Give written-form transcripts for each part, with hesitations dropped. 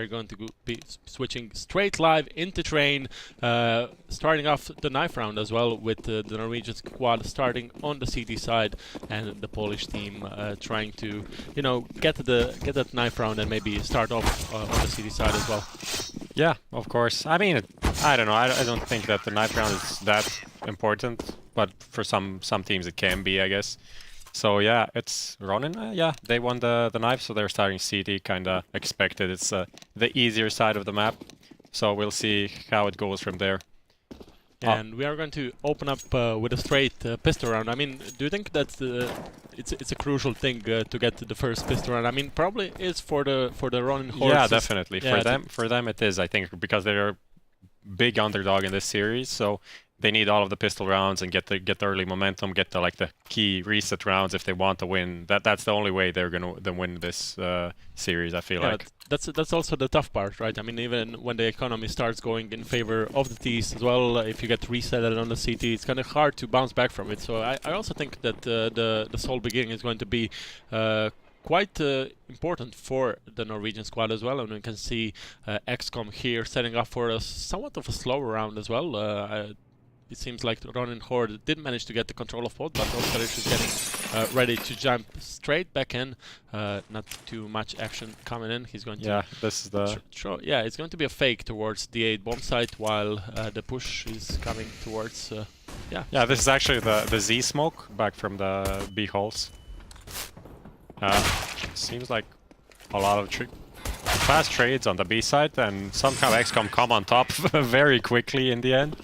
We're going to be switching straight live into train, starting off the knife round as well with the Norwegian squad starting on the CT side and the Polish team trying to, you know, get that knife round and maybe start off on the CT side as well. Yeah, of course. I mean, I don't know. I don't think that the knife round is that important, but for some teams it can be, I guess. So yeah, it's Ronin. Yeah, they won the knife, so they're starting CT, kind of expected. It's the easier side of the map, so we'll see how it goes from there. And we are going to open up with a straight pistol round. I mean, do you think that's it's a crucial thing to get the first pistol round? I mean, probably is for the Ronin Horde. Yeah, definitely. Yeah, for them it is, I think, because they're a big underdog in this series, so they need all of the pistol rounds and get the early momentum, get the key reset rounds if they want to win. That's the only way they're gonna win this series, I feel like. That's also the tough part, right? I mean, even when the economy starts going in favor of the Ts as well, if you get resetted on the CT, it's kind of hard to bounce back from it. So I also think that the Soul beginning is going to be quite important for the Norwegian squad as well, and we can see x-kom here setting up for a somewhat of a slower round as well. It seems like Ronin Horde did manage to get the control of both, but Oskar is getting ready to jump straight back in. Not too much action coming in. He's going to... Yeah, this is the... yeah, it's going to be a fake towards the 8 bomb site while the push is coming towards... yeah, this is actually the Z smoke back from the B holes. Seems like a lot of fast trades on the B side, and somehow x-kom come on top very quickly in the end.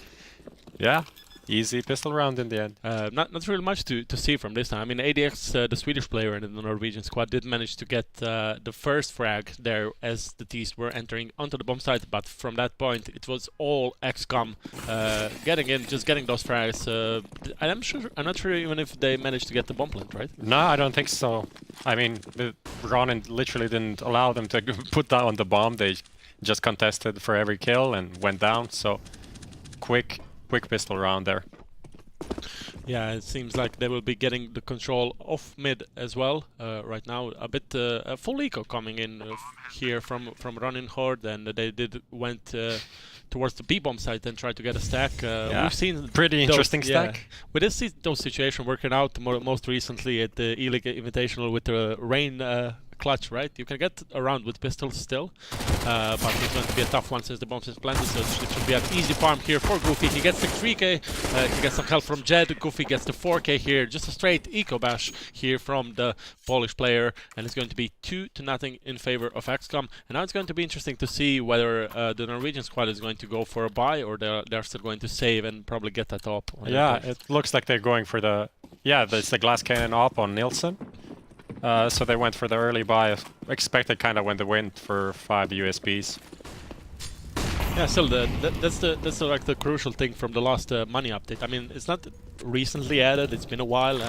Yeah, easy pistol round in the end. Not really much to see from this time. I mean, ADX, the Swedish player in the Norwegian squad, did manage to get the first frag there as the Ts were entering onto the bomb site, but from that point it was all x-kom getting in, just getting those frags. I'm not sure even if they managed to get the bomb plant, right? No, I don't think so. I mean, Ronin literally didn't allow them to put down the bomb. They just contested for every kill and went down, so quick pistol round there. Yeah, it seems like they will be getting the control of mid as well right now. A bit a full eco coming in here from Ronin Horde, and they went towards the B bomb site and tried to get a stack. Yeah. We've seen pretty interesting stack. We did see those situations working out most recently at the E-League Invitational with the rain clutch, right? You can get around with pistols still, but it's going to be a tough one since the bomb is planted, so it should be an easy farm here for Goofy. He gets the 3k, he gets some help from Jed. Goofy gets the 4k here, just a straight eco bash here from the Polish player, and it's going to be 2-0 in favor of x-kom. And now it's going to be interesting to see whether the Norwegian squad is going to go for a buy, or they're still going to save and probably get that op. Yeah, it looks like they're going for the... Yeah, it's the glass cannon op on Nilsson. So they went for the early buy, expected kind of when they went for 5 USBs. Yeah, still that's like the crucial thing from the last money update. I mean, it's not recently added; it's been a while.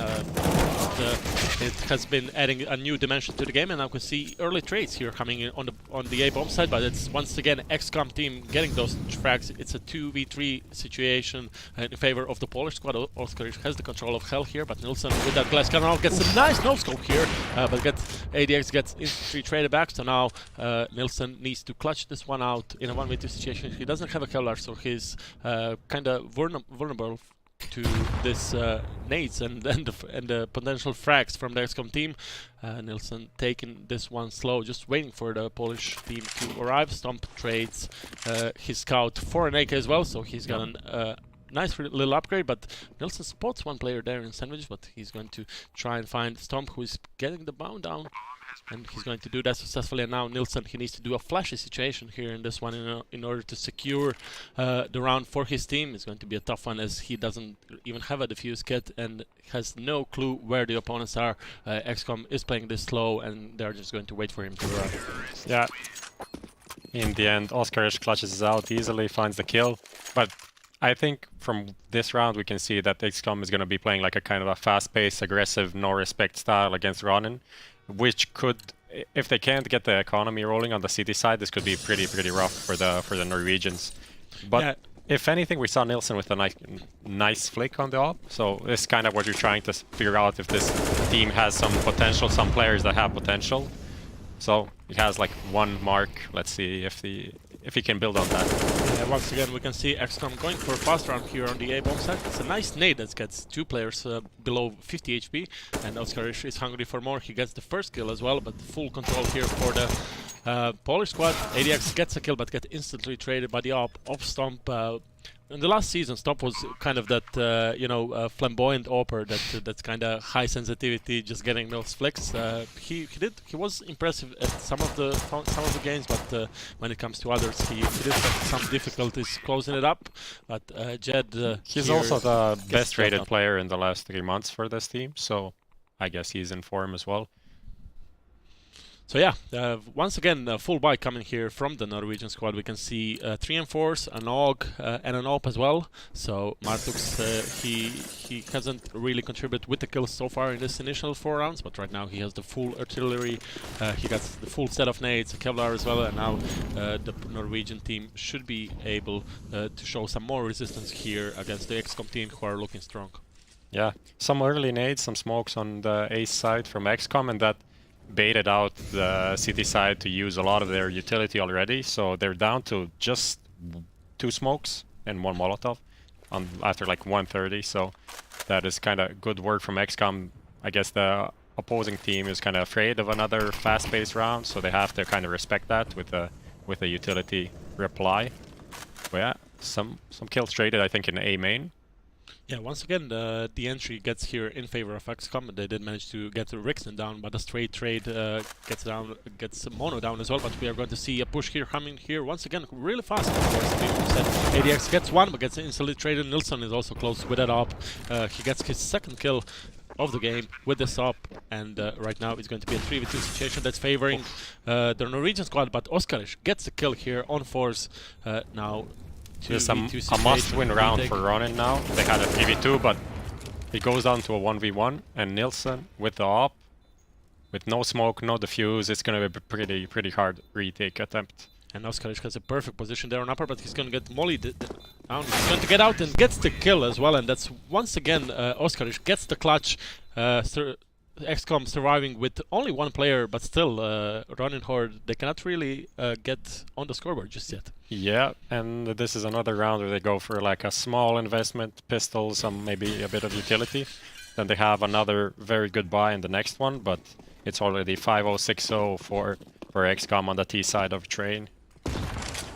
It has been adding a new dimension to the game, and now we can see early trades here coming in on the A bomb side. But it's once again x-kom team getting those frags. It's a 2v3 situation in favor of the Polish squad. Oskar has the control of hell here, but Nilsson with that glass cannon gets a nice no scope here, but ADX gets infantry traded back. So now Nilsson needs to clutch this one out in a 1v2 situation. He doesn't have a Kevlar, so he's kind of vulnerable to this nades and the potential frags from the x-kom team. Nilsson taking this one slow, just waiting for the Polish team to arrive. Stomp trades his scout for an AK as well, so he's got a nice little upgrade, but Nilsson spots one player there in sandwich, but he's going to try and find Stomp, who is getting the bound down. And he's going to do that successfully, and now Nilsson, he needs to do a flashy situation here in this one in order to secure the round for his team. It's going to be a tough one as he doesn't even have a defuse kit and has no clue where the opponents are. x-kom is playing this slow, and they're just going to wait for him to arrive. Yeah. In the end, Oskar clutches out easily, finds the kill, but I think from this round we can see that x-kom is going to be playing like a kind of a fast-paced, aggressive, no-respect style against Ronin, which could, if they can't get the economy rolling on the city side, this could be pretty rough for the Norwegians. But yeah, if anything, we saw Nilsson with a nice flick on the op, so it's kind of what you're trying to figure out if this team has some potential, some players that have potential. So he has like 1 mark. Let's see if he can build on that. Once again, we can see x-kom going for a fast round here on the A bomb side. It's a nice nade that gets 2 players below 50 HP, and Oskarish is hungry for more. He gets the first kill as well, but full control here for the Polish squad. ADX gets a kill, but gets instantly traded by the op Stomp. In the last season, Stomp was kind of that, flamboyant AWPer that's kind of high sensitivity, just getting those flicks. He was impressive at some of the games, but when it comes to others, he did have some difficulties closing it up. But Jed, he's also the best rated player in the last 3 months for this team, so I guess he's in form as well. So yeah, once again, full buy coming here from the Norwegian squad. We can see 3 M4s, an AUG, and an AWP as well. So Martux, he hasn't really contributed with the kills so far in this initial 4 rounds, but right now he has the full artillery. He got the full set of nades, a Kevlar as well, and now the Norwegian team should be able to show some more resistance here against the x-kom team, who are looking strong. Yeah, some early nades, some smokes on the ace side from x-kom, and that baited out the city side to use a lot of their utility already, so they're down to just 2 smokes and 1 Molotov after like 1:30, so that is kind of good work from x-kom. I guess the opposing team is kind of afraid of another fast-paced round, so they have to kind of respect that with a utility reply. But yeah, some kills traded, I think, in A main. Yeah, once again, the entry gets here in favor of x-kom. They did manage to get Rixen down, but a straight trade gets Mono down as well. But we are going to see a push here coming here once again, really fast. Of course, ADX gets 1, but gets instantly traded. Nilsson is also close with that op. He gets his 2nd kill of the game with this op, and right now it's going to be a 3v2 situation that's favoring the Norwegian squad. But Oskarish gets the kill here on force now. It's a must-win round for Ronin now. They had a 3v2, but it goes down to a 1v1, and Nilsson with the op, with no smoke, no defuse, it's going to be a pretty hard retake attempt. And Oskarish has a perfect position there on upper, but he's going to get mollied down. He's going to get out and gets the kill as well, and that's once again Oskarish gets the clutch. x-kom surviving with only 1 player, but still Ronin Horde, they cannot really get on the scoreboard just yet. Yeah, and this is another round where they go for like a small investment, pistol, some maybe a bit of utility. Then they have another very good buy in the next one, but it's already 5-0, 6-0 for x-kom on the T side of train.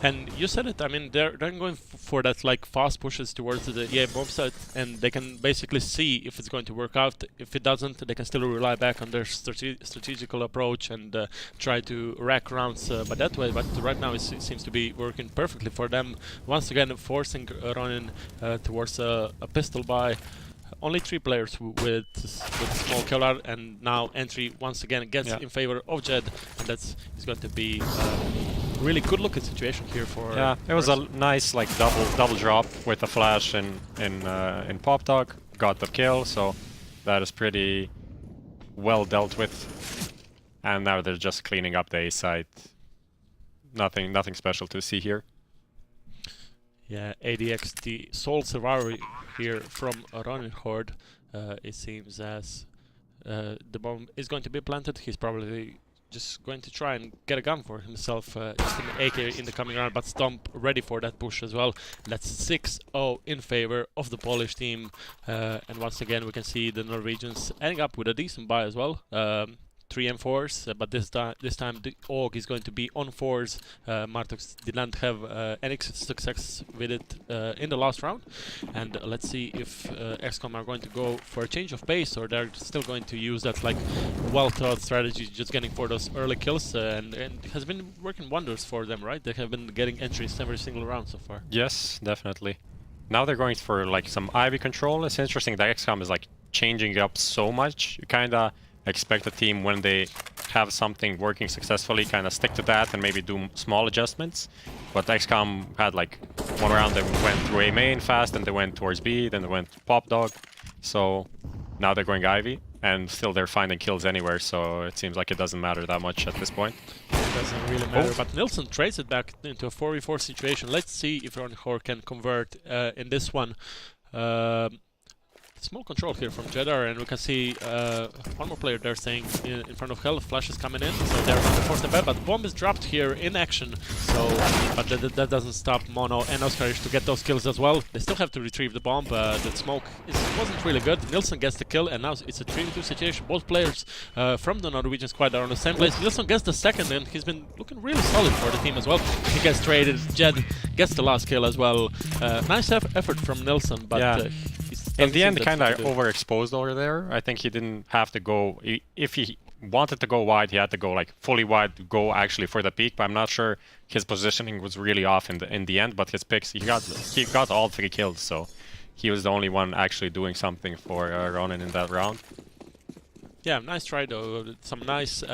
And you said it, I mean, they're going for that like fast pushes towards the bomb site, and they can basically see if it's going to work out. If it doesn't, they can still rely back on their strategical approach and try to rack rounds by that way. But right now it seems to be working perfectly for them. Once again, forcing Ronin towards a pistol buy. Only 3 players with small Kevlar, and now entry once again gets in favor of Jed, and is going to be really good looking situation here for. Yeah, it was a nice like double drop with a flash in Pop Dog, got the kill, so that is pretty well dealt with. And now they're just cleaning up the A side. Nothing special to see here. Yeah, ADX, the sole survivor here from Ronin Horde. It seems as the bomb is going to be planted. He's probably just going to try and get a gun for himself, just an AK in the coming round, but Stomp ready for that push as well. That's 6-0 in favor of the Polish team, and once again we can see the Norwegians ending up with a decent buy as well. 3 M4s, but this time the AUG is going to be on 4s. Martux did not have any success with it in the last round, and let's see if x-kom are going to go for a change of pace, or they're still going to use that like well-thought strategy, just getting for those early kills, and it has been working wonders for them, right? They have been getting entries every single round so far. Yes, definitely. Now they're going for like some Ivy control. It's interesting that x-kom is like changing up so much. You kinda expect a team, when they have something working successfully, kind of stick to that and maybe do small adjustments. But x-kom had like 1 round they went through A main fast, and they went towards B, then they went Pop Dog. So now they're going Ivy, and still they're finding kills anywhere, so it seems like it doesn't matter that much at this point. It doesn't really matter, but Nilsson trades it back into a 4v4 situation. Let's see if Ronin Horde can convert in this one. small control here from Jeddah, and we can see one more player there staying in front of Hell. Flash is coming in, so they're going to force the bet, but bomb is dropped here in action. So, but that doesn't stop Mono and Oscarish to get those kills as well. They still have to retrieve the bomb. The smoke wasn't really good. Nilsson gets the kill, and now it's a 3v2 situation. Both players from the Norwegian squad are on the same place. Nilsson gets the second, and he's been looking really solid for the team as well. He gets traded. Jed gets the last kill as well. Nice effort from Nilsson, but yeah. In the end, kind of overexposed over there. I think he didn't have to go. If he wanted to go wide, he had to go like fully wide to go actually for the peak. But I'm not sure his positioning was really off in the end. But his picks, he got all 3 kills, so he was the only one actually doing something for Ronin in that round. Yeah, nice try though. Some nice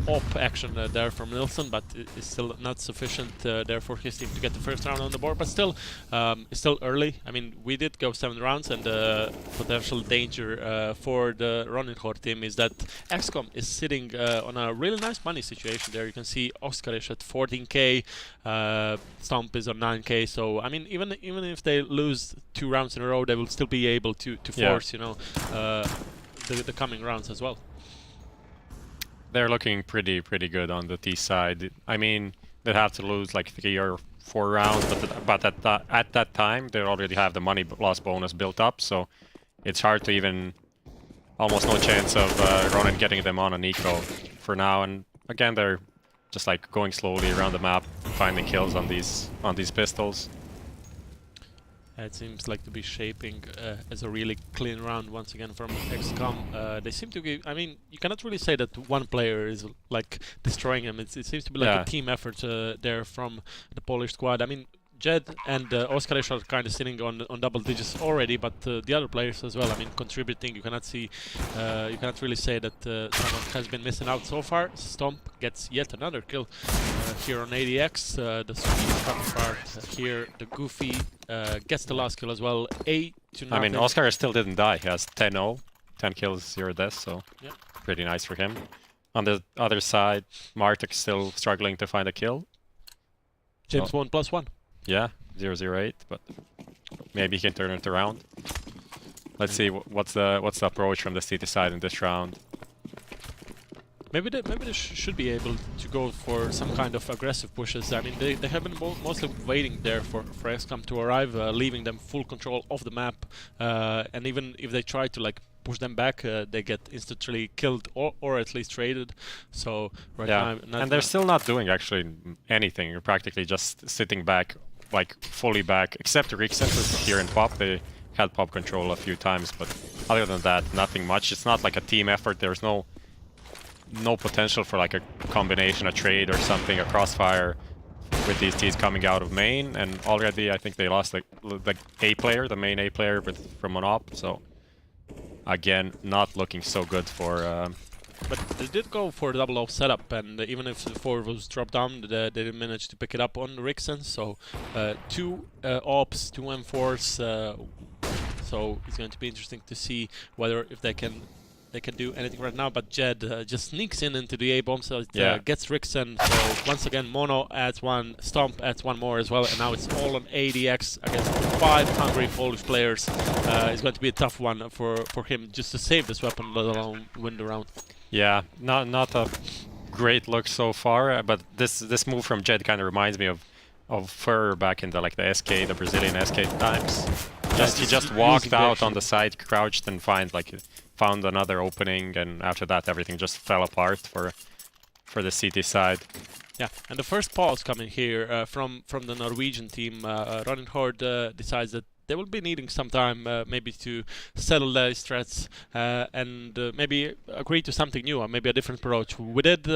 op action there from Nilsson, but it's still not sufficient there for his team to get the first round on the board. But still, it's still early. I mean, we did go 7 rounds, and the potential danger for the Ronin Horde team is that x-kom is sitting on a really nice money situation there. You can see Oscarish at 14k, Stomp is on 9k. So I mean, even if they lose 2 rounds in a row, they will still be able to force, you know, the coming rounds as well. They're looking pretty good on the T side. I mean, they'd have to lose like 3 or 4 rounds, but at that time they already have the money loss bonus built up, so it's hard to even, almost no chance of Ronin getting them on an eco for now. And again, they're just like going slowly around the map, finding kills on these pistols. It seems like to be shaping as a really clean round once again from x-kom. They seem to give, I mean, you cannot really say that one player is like destroying them. It seems to be like a team effort there from the Polish squad. I mean, Jed and Oscarish are kind of sitting on double digits already, but the other players as well, I mean, contributing. You cannot see, you cannot really say that someone has been missing out so far. Stomp gets yet another kill here on ADX. The Sapphire here, the Goofy gets the last kill as well. 8 to 0. I mean, Oscar still didn't die. He has 10-0, 10 kills, 0 deaths, so yeah, pretty nice for him. On the other side, Martek still struggling to find a kill. James 1+1. Yeah, 008, but maybe he can turn it around. Let's see what's the approach from the city side in this round. Maybe they should be able to go for some kind of aggressive pushes. I mean, they have been mostly waiting there for x-kom to arrive, leaving them full control of the map. And even if they try to like push them back, they get instantly killed or at least traded. So right now, and they're still not doing actually anything. You're practically just sitting back, like fully back, except Rixen here in Pop. They had Pop control a few times, but other than that, nothing much. It's not like a team effort. There's no potential for like a combination, a trade or something, a crossfire with these teams coming out of main. And already I think they lost like the A player, the main A player from an op. So again, not looking so good for... But they did go for the double-off setup, and even if the 4 was dropped down, they didn't manage to pick it up on Rixen. So 2 ops, 2 M4s. So it's going to be interesting to see whether if they can do anything right now. But Jed just sneaks into the A bomb, so it gets Rixen. So once again, Mono adds 1, Stomp adds 1 more as well, and now it's all on ADX against 5 hungry Polish players. It's going to be a tough one for him just to save this weapon, let alone win the round. Yeah, not a great look so far, but this move from Jed kind of reminds me of Fur back in the SK, the Brazilian SK times. He just walked out on the side, crouched, and found another opening, and after that everything just fell apart for the CT side. Yeah, and the first pause coming here from the Norwegian team. Ronin Horde decides that they will be needing some time, maybe to settle their strats and maybe agree to something new, or maybe a different approach. We did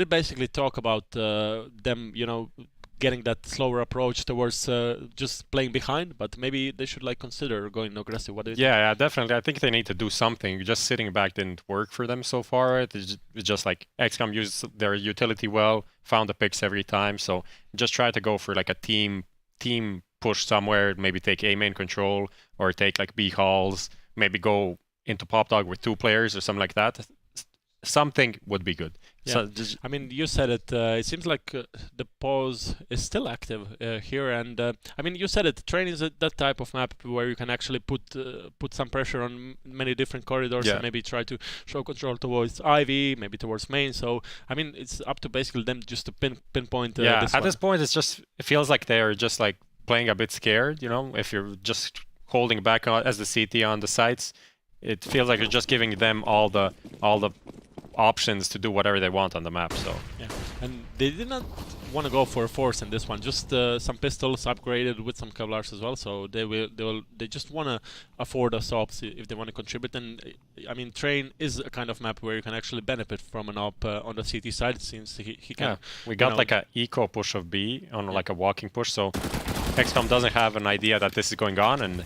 basically talk about them, you know, getting that slower approach towards just playing behind, but maybe they should consider going aggressive. What do you think? Yeah, definitely. I think they need to do something. Just sitting back didn't work for them so far. It's just like x-kom used their utility well, found the picks every time. So just try to go for a team push somewhere. Maybe take A main control or take B halls. Maybe go into Pop Dog with 2 players or something like that. Something would be good. Yeah. So just, I mean, you said it. It seems like the pause is still active here, and I mean, you said it. Train is that type of map where you can actually put some pressure on many different corridors and maybe try to show control towards Ivy, maybe towards main. So I mean, it's up to basically them just to pinpoint. yeah, at this point, it feels like they're just like playing a bit scared. You know, if you're just holding back as the CT on the sites, it feels like you're just giving them all the options to do whatever they want on the map. So yeah, and they did not want to go for a force in this one. Just some pistols upgraded with some Kevlars as well. So they just want to afford us ops if they want to contribute. And I mean, Train is a kind of map where you can actually benefit from an op on the CT side. It seems he can. Yeah, we got like a eco push of B on like a walking push. So x-kom doesn't have an idea that this is going on, and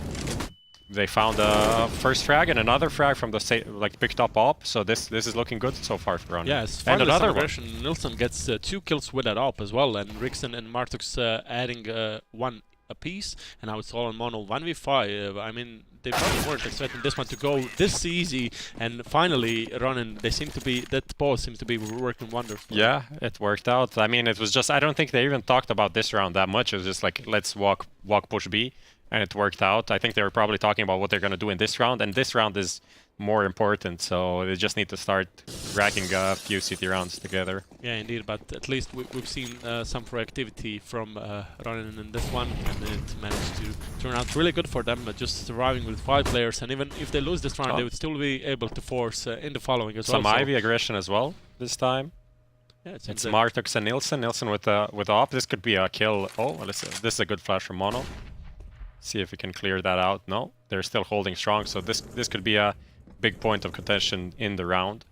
they found a first frag and another frag from the like picked up op. So this is looking good so far for Ronin. Yes, and another one. Nilsson gets 2 kills with that op as well, and Rixon and Martux adding 1 apiece, and now it's all on mono 1v5. I mean, they probably weren't expecting this one to go this easy, and finally Ronin, that pause seems to be working wonders. Yeah, it worked out. I mean, it was just, I don't think they even talked about this round that much. It was just like, let's walk push B, and it worked out. I think they were probably talking about what they're going to do in this round, and this round is more important, so they just need to start racking a few city rounds together. Yeah, indeed, but at least we've seen some proactivity from Ronin in this one, and it managed to turn out really good for them, just surviving with 5 players, and even if they lose this round, they would still be able to force in the following as well. Some Ivy aggression as well this time. Yeah, it's Martux and Nilsson. Nilsson with op. This could be a kill. Oh, well, this is a good flash from Mono. See if we can clear that out. No, they're still holding strong, so this could be a big point of contention in the round.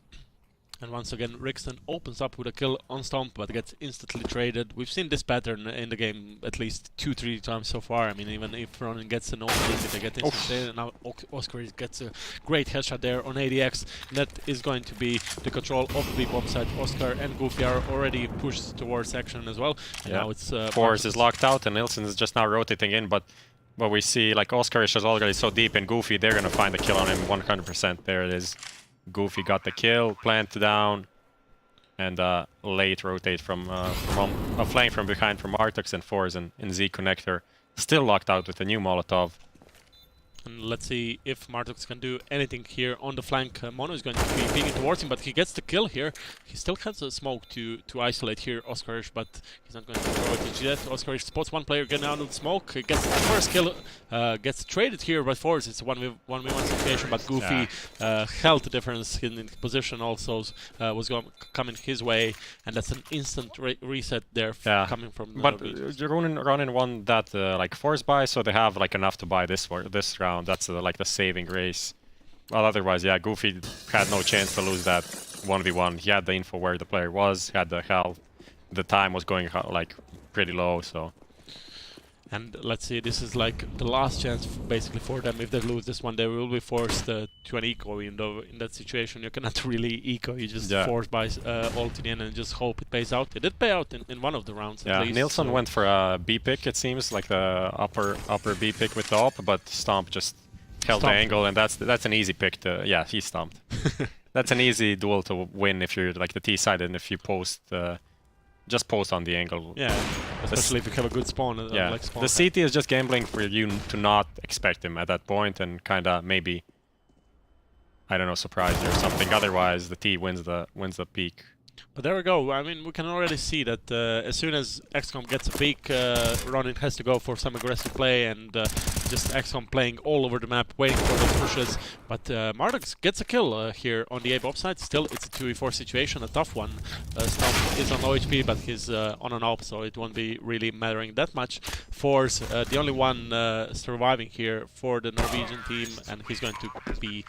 And once again, Rixon opens up with a kill on Stomp, but gets instantly traded. We've seen this pattern in the game at least 2-3 times so far. I mean, even if Ronin gets an opening, they get instantly traded. Now Oscar gets a great headshot there on ADX. That is going to be the control of the B-bomb side. Oscar and Goofy are already pushed towards action as well. And now it's Force is locked out, and Nilsson is just now rotating in, but we see like Oscar is already so deep, and Goofy, they're gonna find the kill on him 100%. There it is. Goofy got the kill, plant down, and late rotate from a flank from behind from Artux and Force and Z connector. Still locked out with the new Molotov. And let's see if Martux can do anything here on the flank. Mono is going to be peeking towards him, but he gets the kill here. He still has a smoke to isolate here Oskarish, but he's not going to throw it yet. Oskarish spots one player getting out of the smoke. He gets the first kill, gets traded here by Force. It's a 1v1 situation, but Goofy held the difference in position also was coming his way, and that's an instant reset there coming from the But Ronin won that like Force buy, so they have like enough to buy this round. That's like the saving race. Well, otherwise, yeah, Goofy had no chance to lose that 1v1. He had the info where the player was, had the health. The time was going like pretty low, so. And let's see, this is like the last chance basically for them. If they lose this one, they will be forced to an eco. In that situation, you cannot really eco. You just force by all to the end and just hope it pays out. It did pay out in one of the rounds. Yeah, at least, Nilsson went for a B pick. It seems like the upper B pick with the op, but Stomp just held the angle, and that's an easy pick to. Yeah, he stomped. That's an easy duel to win if you're like the T side, and if you post. Just post on the angle. Yeah, especially if you have a good spawn. Yeah, like spawn the CT is just gambling for you to not expect him at that point and kind of maybe, I don't know, surprise you or something. Otherwise, the T wins the peak. But there we go. I mean, we can already see that as soon as x-kom gets a peak, Ronin has to go for some aggressive play, and just x-kom playing all over the map, waiting for the pushes. But Martux gets a kill here on the A-bomb side. Still, it's a 2v4 situation, a tough one. Stomp is on low HP, but he's on an op, so it won't be really mattering that much. Force, the only one surviving here for the Norwegian team, and he's going to be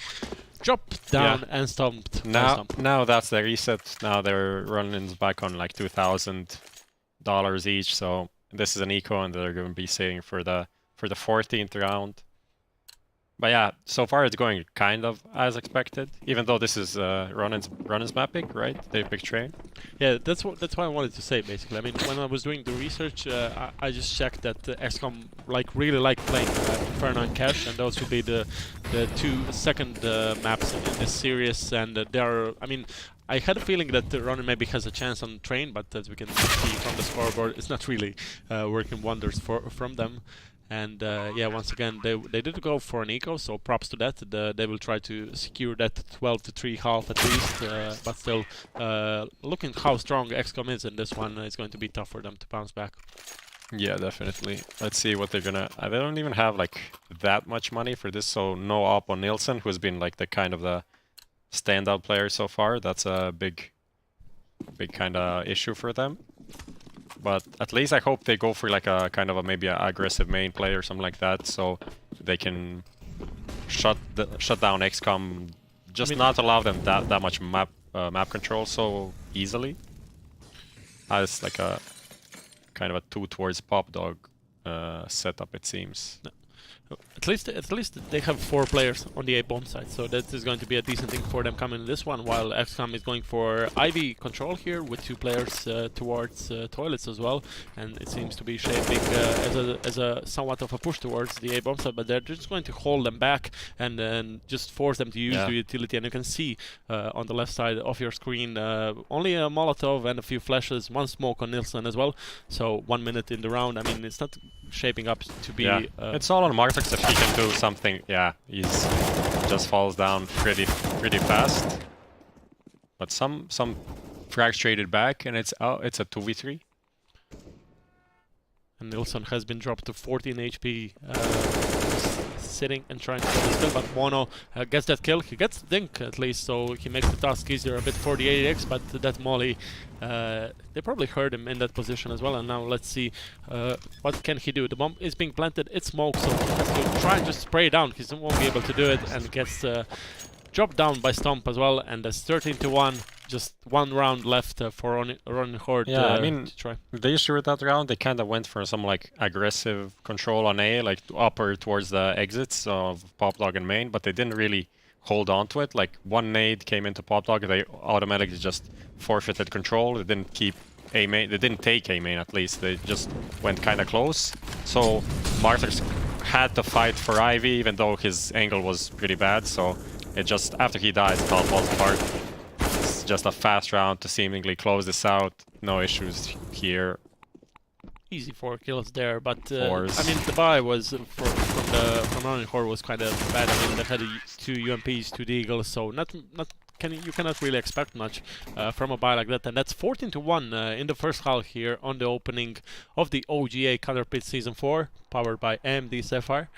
dropped down and stomped. Now that's the reset. Now they're running back on like $2,000 each. So this is an eco, and they're going to be saving for the 14th round. But yeah, so far it's going kind of as expected. Even though this is Ronin's map pick, right? They picked Train. Yeah, that's what I wanted to say basically. I mean, when I was doing the research, I just checked that x-kom really like playing Inferno and Cash, and those would be the 2 second maps in this series. And there are, I mean, I had a feeling that Ronin maybe has a chance on train, but as we can see from the scoreboard, it's not really working wonders from them. And yeah, once again, they did go for an eco, so props to that. They will try to secure that 12-3 half at least, but still, looking how strong x-kom is in this one, it's going to be tough for them to bounce back. Yeah, definitely. Let's see what they're gonna... they don't even have like that much money for this, so no op on Nilsson, who's been like the kind of the standout player so far. That's a big kind of issue for them. But at least I hope they go for like a kind of a maybe an aggressive main play or something like that, so they can shut down x-kom, just not allow them that much map control so easily. As like a kind of a 2 towards pop dog setup, it seems. At least they have 4 players on the A bomb side, so that is going to be a decent thing for them coming in this one, while x-kom is going for Ivy control here with 2 players towards toilets as well, and it seems to be shaping as a somewhat of a push towards the A bomb side, but they're just going to hold them back and then just force them to use the utility. And you can see on the left side of your screen only a Molotov and a few flashes, 1 smoke on Nilsson as well, so 1 minute in the round. I mean, it's not shaping up to be... it's all on Martux if he can do something. Yeah, he's just falls down pretty fast. But some frags traded back, and it's a 2v3. And Nilsson has been dropped to 14 HP, sitting and trying to get this kill, but Mono gets that kill. He gets Dink at least, so he makes the task easier a bit for the 80x, but that molly, they probably heard him in that position as well. And now let's see what can he do. The bomb is being planted, it's smoke, so he has to try and just spray it down. He won't be able to do it, and gets dropped down by Stomp as well, and that's 13-1. Just 1 round left for Ronin Horde. Yeah, I mean, the issue with that round, they kind of went for some like aggressive control on A, like upper towards the exits of Pop Dog and main, but they didn't really hold on to it. Like 1 nade came into Pop Dog, they automatically just forfeited control. They didn't keep A main, they didn't take A main at least. They just went kind of close. So Martux had to fight for Ivy, even though his angle was pretty bad. So it just, after he dies, it all falls apart. Just a fast round to seemingly close this out. No issues here. Easy 4 kills there, but I mean the buy was from Ronin Horde was kind of bad. I mean they had 2 UMPs, 2 Deagles, so you cannot really expect much from a buy like that. And that's 14-1 in the first half here on the opening of the OGA Counterpit Season 4, powered by AMD Sapphire.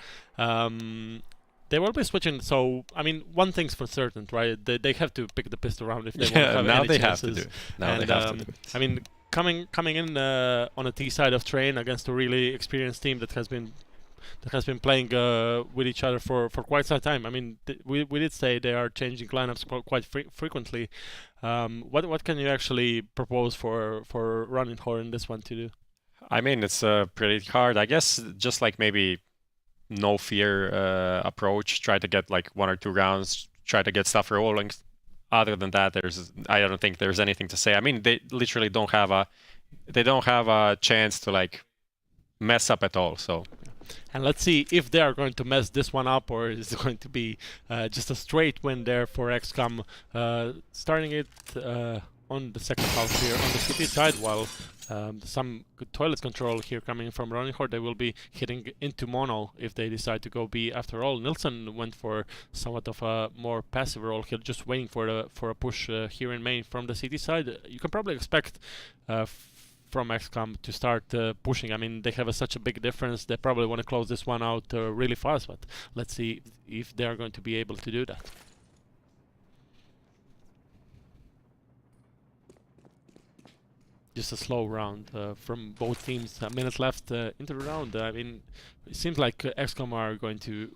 They will be switching, so I mean, one thing's for certain, right? They have to pick the pistol round if they want to have now any they chances. have to do it. Now they have to do it. I mean, coming in on a T side of train against a really experienced team that has been playing with each other for quite some time. I mean, we did say they are changing lineups quite frequently. What can you actually propose for Ronin Horde in this one to do? I mean, it's pretty hard. I guess just like maybe no fear approach, try to get like 1 or 2 rounds, try to get stuff rolling. Other than that, I don't think there's anything to say. I mean, they literally don't have a chance to like mess up at all. So, and let's see if they are going to mess this one up, or is it going to be just a straight win there for x-kom, starting it on the second half here on the city side, while some good toilet control here coming from Ronin Horde. They will be hitting into mono if they decide to go B. After all, Nilsson went for somewhat of a more passive role here, just waiting for a push here in main from the city side. You can probably expect from x-kom to start pushing. I mean, they have such a big difference. They probably want to close this one out really fast, but let's see if they are going to be able to do that. Just a slow round from both teams. A minute left into the round. I mean, it seems like x-kom are going to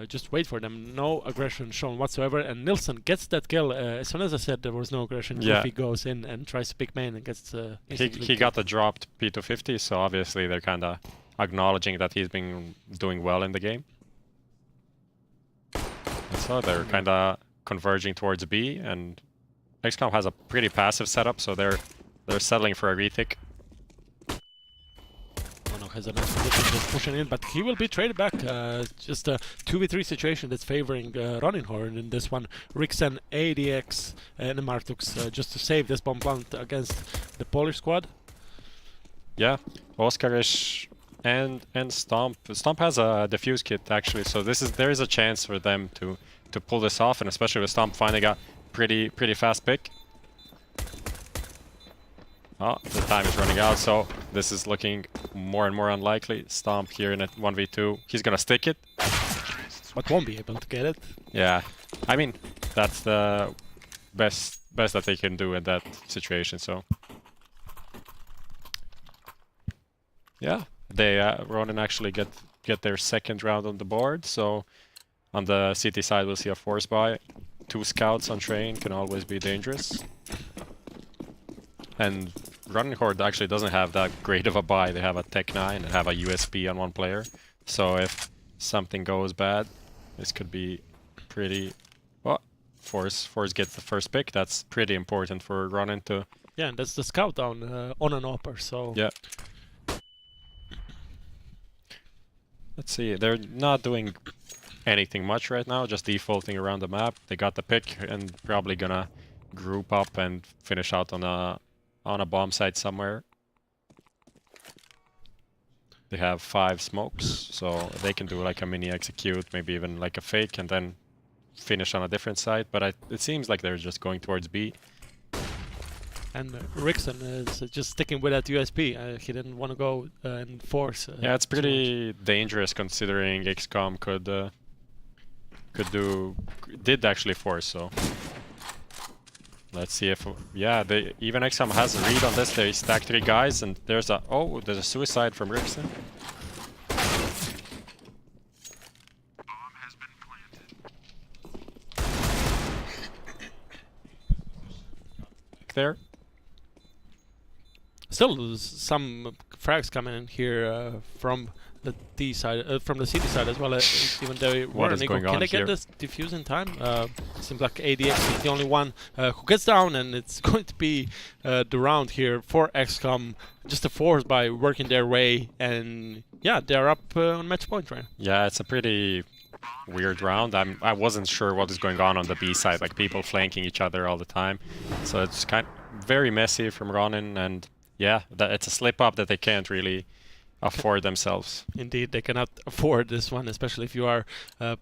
just wait for them. No aggression shown whatsoever, and Nilsson gets that kill. As soon as I said there was no aggression, he goes in and tries to pick main and gets he got the dropped P250, so obviously they're kind of acknowledging that he's been doing well in the game. And so they're kind of converging towards B, and x-kom has a pretty passive setup, so they're settling for a retake. Mono has a nice position just pushing in, but he will be traded back. Just a 2v3 situation that's favoring Ronin Horde in this one. Rixen, ADX, and Martux just to save this bomb plant against the Polish squad. Yeah, Oskarish and Stomp. Stomp has a defuse kit actually, so there is a chance for them to pull this off, and especially with Stomp finding a pretty fast pick. Oh, the time is running out, so this is looking more and more unlikely. Stomp here in a 1v2. He's gonna stick it. But won't be able to get it. Yeah, I mean, that's the best that they can do in that situation, so. Yeah, they Ronin actually get their second round on the board, so on the CT side we'll see a force buy. 2 scouts on train can always be dangerous. And Ronin Horde actually doesn't have that great of a buy. They have a Tech 9 and have a USB on one player. So if something goes bad, this could be pretty... Well, Force gets the first pick. That's pretty important for Ronin to... Yeah, and that's the scout down on an upper, so... Yeah. Let's see, they're not doing anything much right now, just defaulting around the map. They got the pick and probably gonna group up and finish out on a bomb site somewhere. They have 5 smokes, so they can do like a mini execute, maybe even like a fake, and then finish on a different site. But it seems like they're just going towards B. And Rixen is just sticking with that USB. He didn't want to go and force. Yeah, it's pretty dangerous considering x-kom did actually force, so. Let's see if, yeah, even x-kom has a read on this. They stack 3 guys, and there's a suicide from Rixen. There. Still, some frags coming in here from the D side, from the CD side as well. Even though What is going on can they here? get this defuse in time? Seems like ADX is the only one who gets down, and it's going to be the round here for x-kom. Just a force by working their way, and yeah, they're up on match point right now. Yeah, it's a pretty weird round. I wasn't sure what is going on the B side, like people flanking each other all the time. So it's kind of very messy from Ronin, and yeah, it's a slip up that they can't really afford themselves. Indeed, they cannot afford this one, especially if you are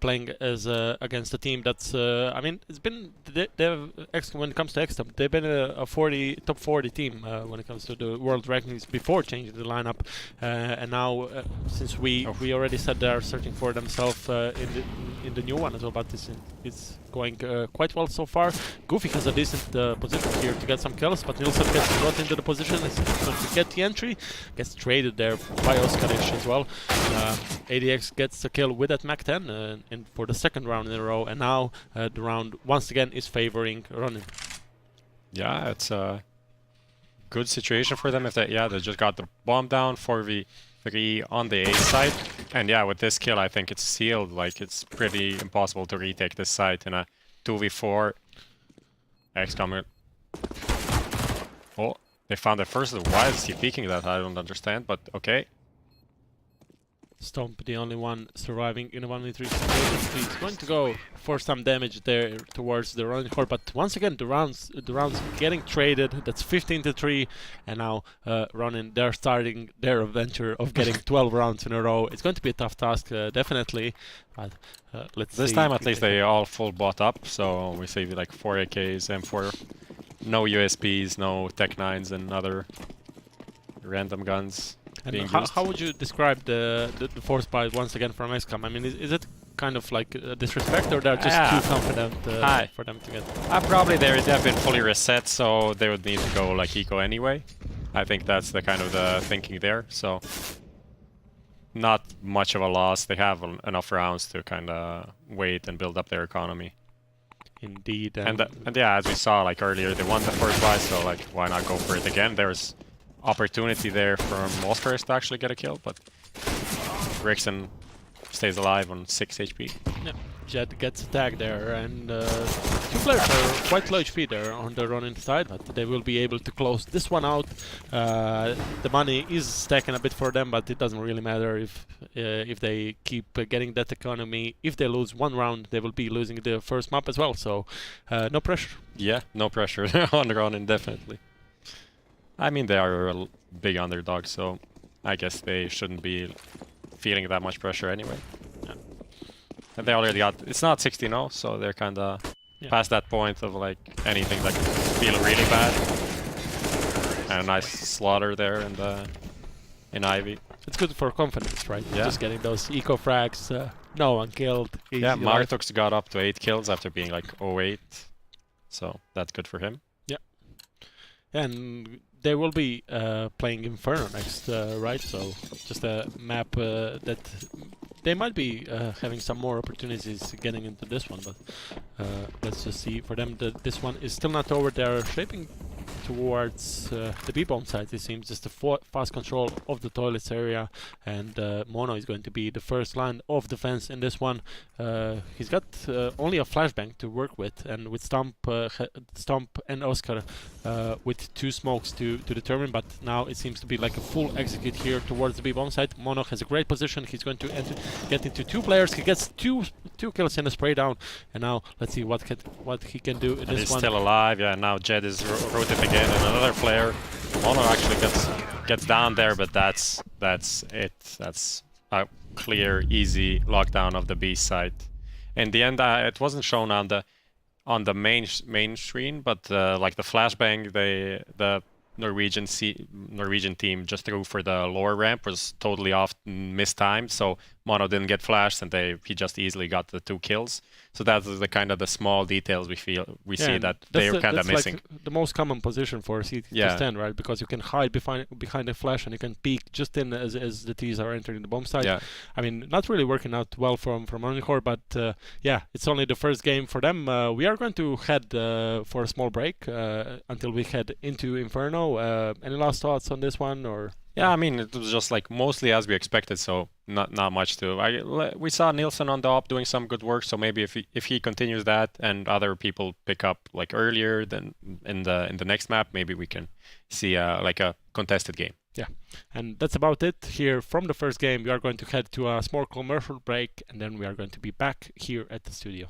playing as against a team that's. I mean, it's been when it comes to x-kom, they've been a top 40 team when it comes to the world rankings before changing the lineup, and now since we already said they are searching for themselves in the new one as well, but it's going quite well so far. Goofy has a decent position here to get some kills, but Nilsson gets brought into the position. Is going to get the entry, gets traded there by Oskarish as well. ADX gets the kill with that Mac 10 and for the second round in a row, and now the round once again is favoring Ronin. Yeah, it's a good situation for them if they just got the bomb down, 4v3 on the A side, and yeah, with this kill I think it's sealed. Like, it's pretty impossible to retake this site in a 2v4. x-kom. Oh, they found it first. Why is he peeking that? I don't understand, but okay. Stomp, the only one surviving in a 1v3 situation. He's going to go for some damage there towards the Ronin Horde, but once again the rounds getting traded. That's 15-3, and now Ronin, they're starting their adventure of getting 12 rounds in a row. It's going to be a tough task, definitely. But let's see. This time at least they all full bought up, so we see like 4 AKs, M4, no USBs, no Tech 9s, and other random guns. And how would you describe the force buy once again from x-kom? I mean, is it kind of like disrespect, or they're just too confident for them to get? Probably they have been fully reset, so they would need to go like eco anyway. I think that's the kind of the thinking there. So not much of a loss. They have enough rounds to kind of wait and build up their economy. Indeed. And yeah, as we saw like earlier, they won the first buy, so like why not go for it again? There's opportunity there from Oskarish to actually get a kill, but Rixen stays alive on 6 HP. Yeah, Jed gets attacked there, and two players are quite low HP there on the Ronin side, but they will be able to close this one out. The money is stacking a bit for them, but it doesn't really matter if they keep getting that economy. If they lose one round, they will be losing the first map as well, so no pressure. Yeah, no pressure on Ronin, definitely. I mean, they are a big underdog, so I guess they shouldn't be feeling that much pressure anyway. Yeah. And they already got... It's not 16-0, so they're kind of past that point of like anything that could feel really bad. And a nice slaughter there in Ivy. It's good for confidence, right? Yeah. Just getting those eco frags, no one killed. Yeah, Martux got up to 8 kills after being like 08. So that's good for him. Yeah. And they will be playing Inferno next, right? So just a map that they might be having some more opportunities getting into this one, but let's just see. For them, this one is still not over. They're shaping towards the B-bomb side, it seems. Just a fast control of the toilets area, and Mono is going to be the first line of defense in this one. He's got only a flashbang to work with, and with Stomp and Oscar with 2 smokes to determine, but now it seems to be like a full execute here towards the B-bomb side. Mono has a great position. He's going to get into 2 players. He gets two kills in a spray down, and now let's see what he can do in this one. He's still alive. Yeah, now Jed is rotating again, and another player. Mono actually gets down there, but that's it. That's a clear, easy lockdown of the B side. In the end, it wasn't shown on the main screen, but like the flashbang, the Norwegian team just threw for the lower ramp was totally off, mistimed, so Mono didn't get flashed, and he just easily got the 2 kills. So that's the kind of the small details we see that they're kind of missing. Like the most common position for CT to stand, right? Because you can hide behind a flash, and you can peek just in as the T's are entering the bomb site. Yeah. I mean, not really working out well from Horde, but yeah, it's only the first game for them. We are going to head for a small break until we head into Inferno. Any last thoughts on this one, or? Yeah, I mean, it was just like mostly as we expected, so not much to. We saw Nielsen on the op doing some good work, so maybe if he continues that and other people pick up like earlier than in the next map, maybe we can see like a contested game. Yeah, and that's about it here from the first game. We are going to head to a small commercial break, and then we are going to be back here at the studio.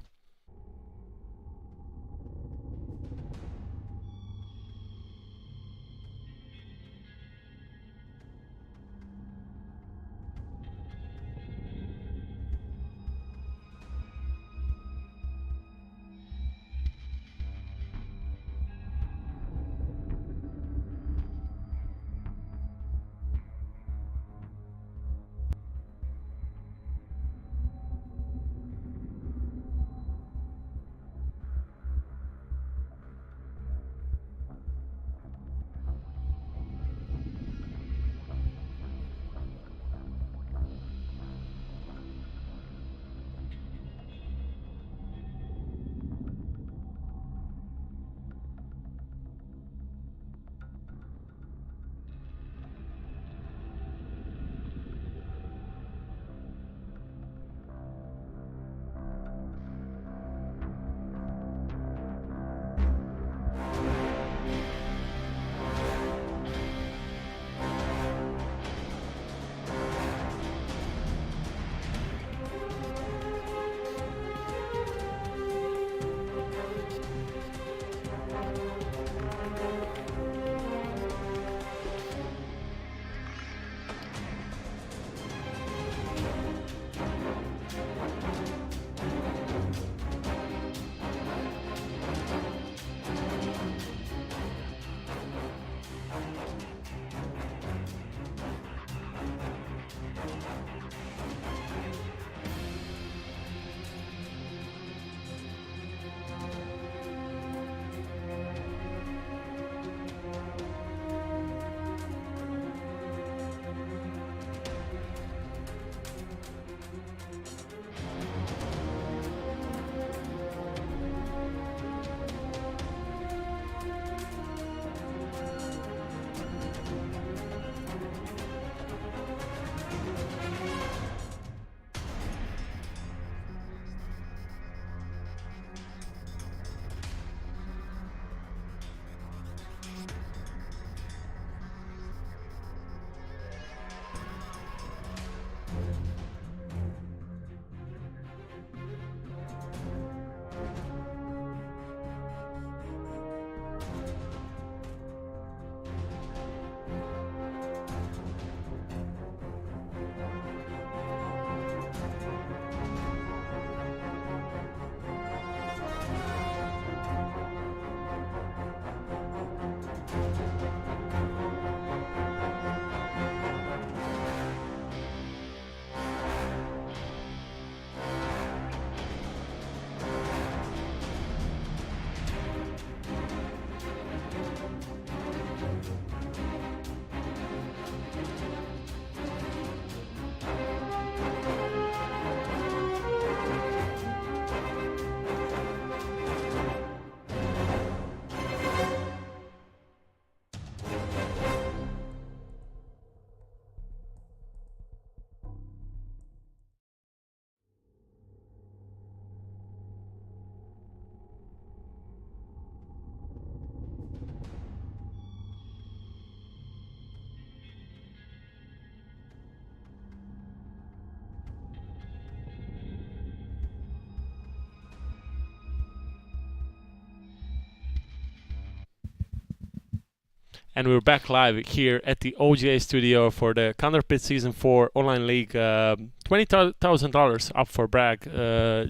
And we're back live here at the OGA studio for the Counterpit Season 4 Online League. $20,000 up for brag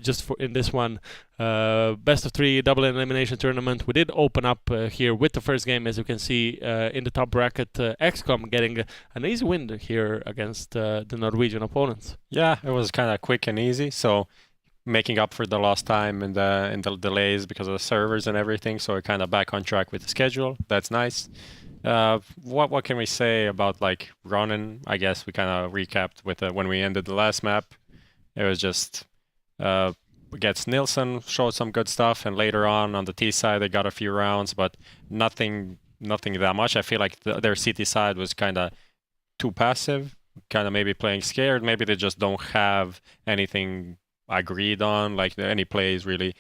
just for in this one. Best of 3 double elimination tournament. We did open up here with the first game, as you can see in the top bracket. x-kom getting an easy win here against the Norwegian opponents. Yeah, it was kind of quick and easy. So making up for the lost time and the delays because of the servers and everything. So we're kind of back on track with the schedule. That's nice. What can we say about like Ronin? I guess we kind of recapped with when we ended the last map. It was just against Nilsson, showed some good stuff, and later on the T side they got a few rounds, but nothing that much. I feel like their CT side was kind of too passive, kind of maybe playing scared. Maybe they just don't have anything agreed on, like any plays really,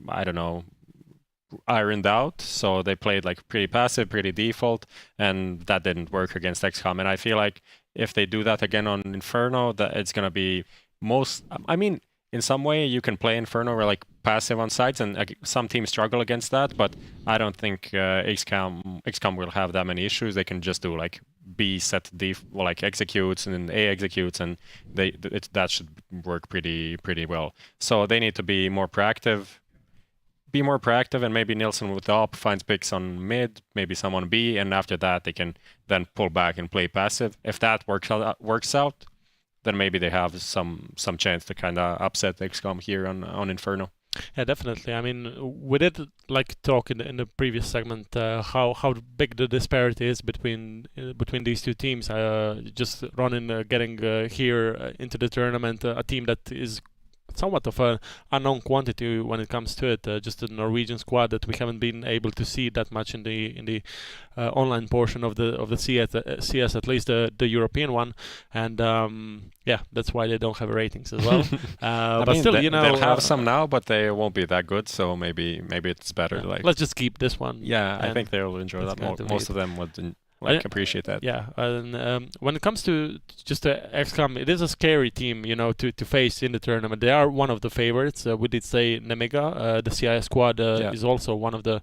I don't know, ironed out. So they played like pretty passive, pretty default, and that didn't work against x-kom. And I feel like if they do that again on Inferno, that it's gonna be I mean, in some way you can play Inferno where like passive on sites, and some teams struggle against that, but I don't think x-kom will have that many issues. They can just do like B set like executes and then A executes, and that should work pretty well. So they need to be more proactive. And maybe Nilsson with the op finds picks on mid, maybe someone B, and after that they can then pull back and play passive. If that works out, then maybe they have some chance to kind of upset x-kom here on Inferno. Yeah, definitely. I mean, we did like talk in the previous segment how big the disparity is between these two teams. Just Ronin getting here into the tournament, a team that is somewhat of an unknown quantity when it comes to it. Just a Norwegian squad that we haven't been able to see that much in the online portion of the CS, at least the European one, and yeah, that's why they don't have ratings as well. But still, you know, they'll have some now, but they won't be that good. So maybe it's better. Yeah, like let's just keep this one. Yeah, I think they'll enjoy that. Most of them would appreciate that. Yeah, and when it comes to just x-kom, it is a scary team, you know, to face in the tournament. They are one of the favorites. We did say Nemiga, the CIS squad, is also one of the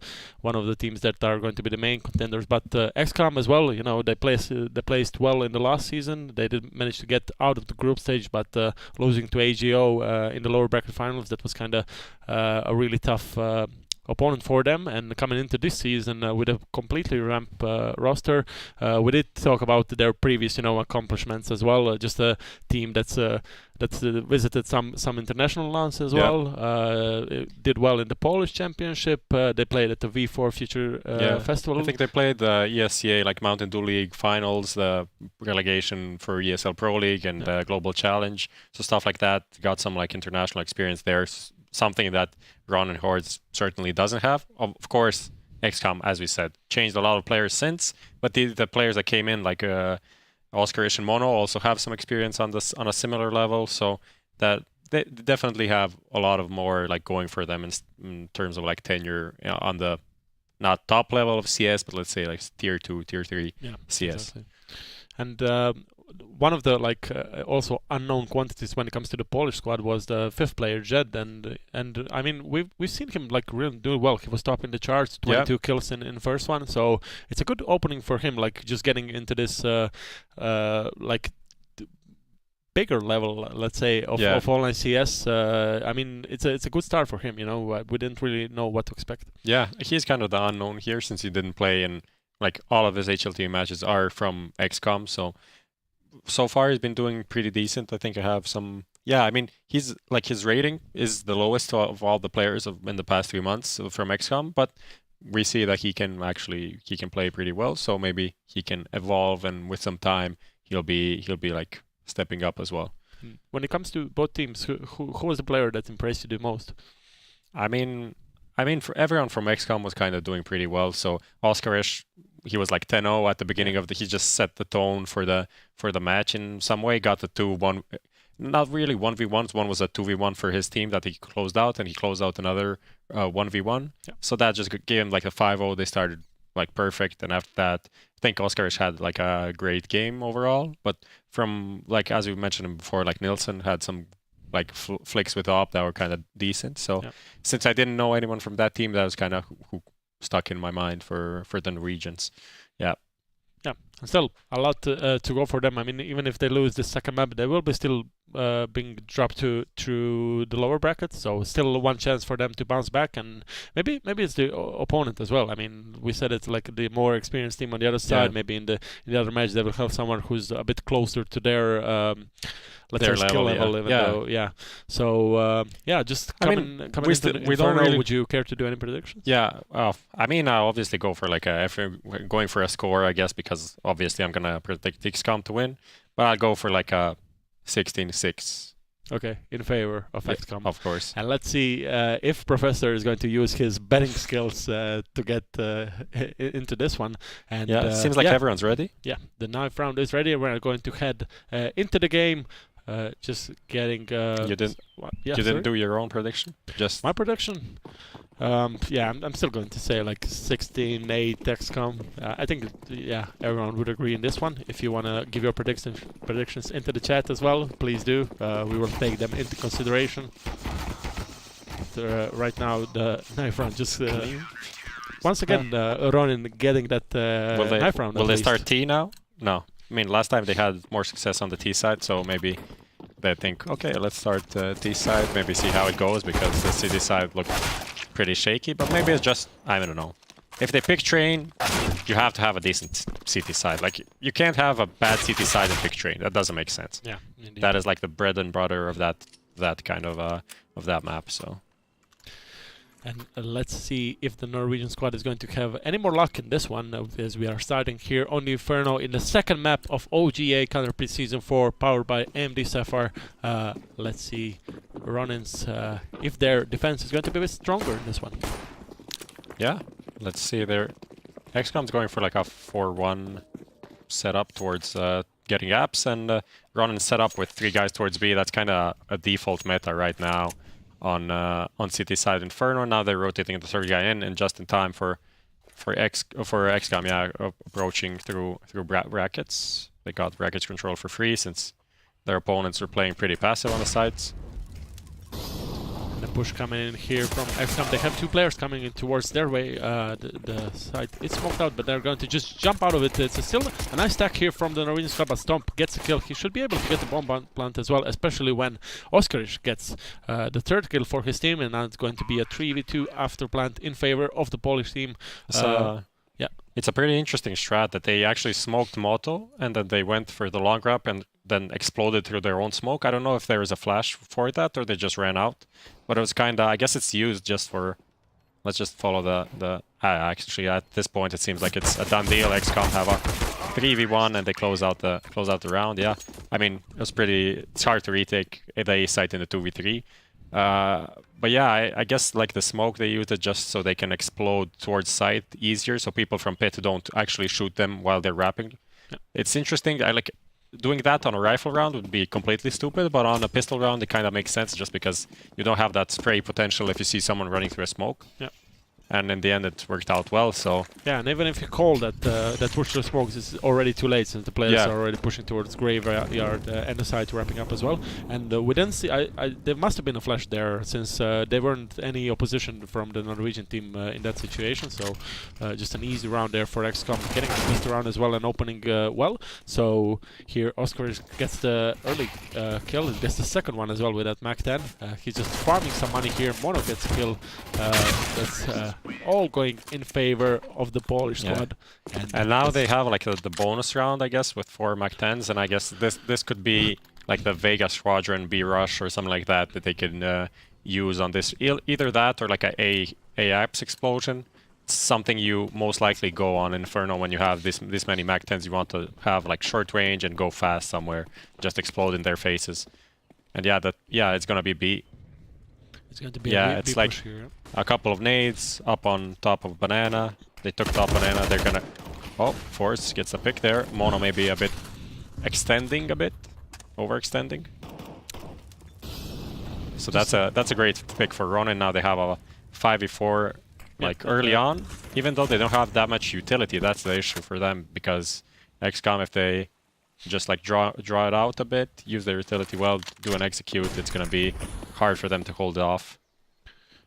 teams that are going to be the main contenders. But x-kom as well, you know, they placed well in the last season. They did manage to get out of the group stage, but losing to AGO in the lower bracket finals, that was kind of a really tough opponent for them. And coming into this season with a completely ramped roster, we did talk about their previous, you know, accomplishments as well. Just a team that's visited some international lands as well. Did well in the Polish Championship. They played at the V4 Future Festival. I think they played the ESCA, like Mountain Dew League finals, the relegation for ESL Pro League, and the Global Challenge. So stuff like that. Got some like international experience there. Something that Ronin Horde certainly doesn't have. Of course, x-kom, as we said, changed a lot of players since, but the players that came in, like Oskarish and Mono, also have some experience on a similar level. So that they definitely have a lot of more like going for them in terms of like tenure on the not top level of CS, but let's say like tier 2, tier 3 CS. Exactly. And one of the like also unknown quantities when it comes to the Polish squad was the fifth player Jed, and I mean we've seen him like really do well. He was top in the charts, 22 kills in first one, so it's a good opening for him, like just getting into this like bigger level, let's say, of online CS. I mean, it's a good start for him. You know, we didn't really know what to expect. Yeah, he's kind of the unknown here since he didn't play, and like all of his HLT matches are from x-kom. So far he's been doing pretty decent. I think I have some. Yeah, I mean, he's like his rating is the lowest of all the players in the past 3 months from x-kom, but we see that he can play pretty well. So maybe he can evolve, and with some time he'll be like stepping up as well. When it comes to both teams, who was the player that impressed you the most? I mean, for everyone from x-kom was kind of doing pretty well. So Oskarish, he was like 10-0 at the beginning of he just set the tone for the match in some way. Got the 2-1, not really 1v1s. One was a 2v1 for his team that he closed out, and he closed out another 1v1. Yeah. So that just gave him like a 5-0. They started like perfect, and after that, I think Oskarish had like a great game overall. But from like as we mentioned before, like Nilsson had some like flicks with op that were kind of decent. So since I didn't know anyone from that team, that was kind of who stuck in my mind for the Norwegians. Yeah. Yeah, and still a lot to go for them. I mean, even if they lose the second map, they will be still being dropped to the lower bracket. So still one chance for them to bounce back, and maybe it's the opponent as well. I mean, we said it's like the more experienced team on the other side. Yeah. Maybe in the other match they will have someone who's a bit closer to their let's Their say skill level, level. yeah. Though, yeah. So yeah, just coming we into still- the we don't Inferno, really- would you care to do any predictions? Yeah, I mean, I obviously go for like if I'm going for a score, I guess, because obviously I'm gonna predict x-kom to win, but I'll go for like a 16-6. Okay, in favor of Yeah, x-kom. of course. And let's see if Professor is going to use his betting skills to get into this one. And Yeah, it seems like everyone's ready. Yeah, the 9th round is ready. We're going to head into the game. Just getting. You didn't. Yeah, You sorry? didn't do your own prediction. Just My prediction. Yeah, I'm still going to say like 16-8 x-kom. I think yeah, everyone would agree in this one. If you want to give your predictions into the chat as well, please do. We will take them into consideration. Right now, the knife round just once again Ronin getting that knife round. Will at they least. start T now? No. I mean, last time they had more success on the T side, so maybe they think, okay, let's start T side, maybe see how it goes, because the CT side looked pretty shaky, but maybe it's just, I don't know. If they pick train, you have to have a decent CT side. Like, you can't have a bad CT side and pick train. That doesn't make sense. Yeah, indeed. That is like the bread and butter of that kind of that map, so. And let's see if the Norwegian squad is going to have any more luck in this one, as we are starting here on the Inferno in the second map of OGA Counterpit Season 4, powered by AMD Sapphire. Let's see Ronin's, if their defense is going to be a bit stronger in this one. Yeah, let's see. Their x-kom's going for like a 4-1 setup towards getting apps, and Ronin set up with 3 guys towards B. That's kind of a default meta right now on CT side Inferno. Now they're rotating the 3rd guy in, and just in time for x-kom, yeah, approaching through brackets. They got brackets control for free since their opponents were playing pretty passive on the sides. The push coming in here from x-kom. They have 2 players coming in towards their way. The side is smoked out, but they're going to just jump out of it. It's still a nice stack here from the Norwegian squad, but Stomp gets a kill. He should be able to get the bomb plant as well, especially when Oskarish gets the 3rd kill for his team, and now it's going to be a 3v2 after plant in favor of the Polish team. Yeah, it's a pretty interesting strat that they actually smoked Moto, and then they went for the long grab and then exploded through their own smoke. I don't know if there is a flash for that or they just ran out, but it was kind of, I guess it's used just for, let's just follow the actually at this point it seems like it's a done deal. x-kom have a 3v1 and they close out the round. Yeah, I mean, it's hard to retake the A site in the 2v3. But yeah, I guess like the smoke, they used it just so they can explode towards site easier, so people from pit don't actually shoot them while they're wrapping. Yeah. It's interesting. I like doing that on a rifle round would be completely stupid, but on a pistol round it kind of makes sense just because you don't have that spray potential if you see someone running through a smoke. Yeah. And in the end it worked out well, so... Yeah, and even if you call that push to the smokes, it's already too late since the players are already pushing towards graveyard and the side wrapping up as well. And we didn't see... there must have been a flash there since there weren't any opposition from the Norwegian team in that situation. So just an easy round there for x-kom, getting the first round as well and opening well. So here Oscar gets the early kill, and gets the second one as well with that Mac 10. He's just farming some money here. Mono gets a kill. That's all going in favor of the Polish squad. And now they have like the bonus round, I guess, with 4 Mac 10s, and I guess this could be like the Vega Squadron B Rush or something like that they can use on this. Either that or like a apps explosion. It's something you most likely go on Inferno when you have this many Mac 10s. You want to have like short range and go fast somewhere, just explode in their faces. And yeah, it's gonna be B. It's going to be yeah, a it's big like push here. a couple of nades up on top of Banana. They took top Banana. They're gonna... Oh, Force gets a pick there. Mono maybe a bit extending a bit, overextending. So that's a great pick for Ronin. Now they have a 5v4 like early on, even though they don't have that much utility. That's the issue for them, because x-kom, if they just like draw it out a bit, use their utility well, do an execute, it's gonna be hard for them to hold it off.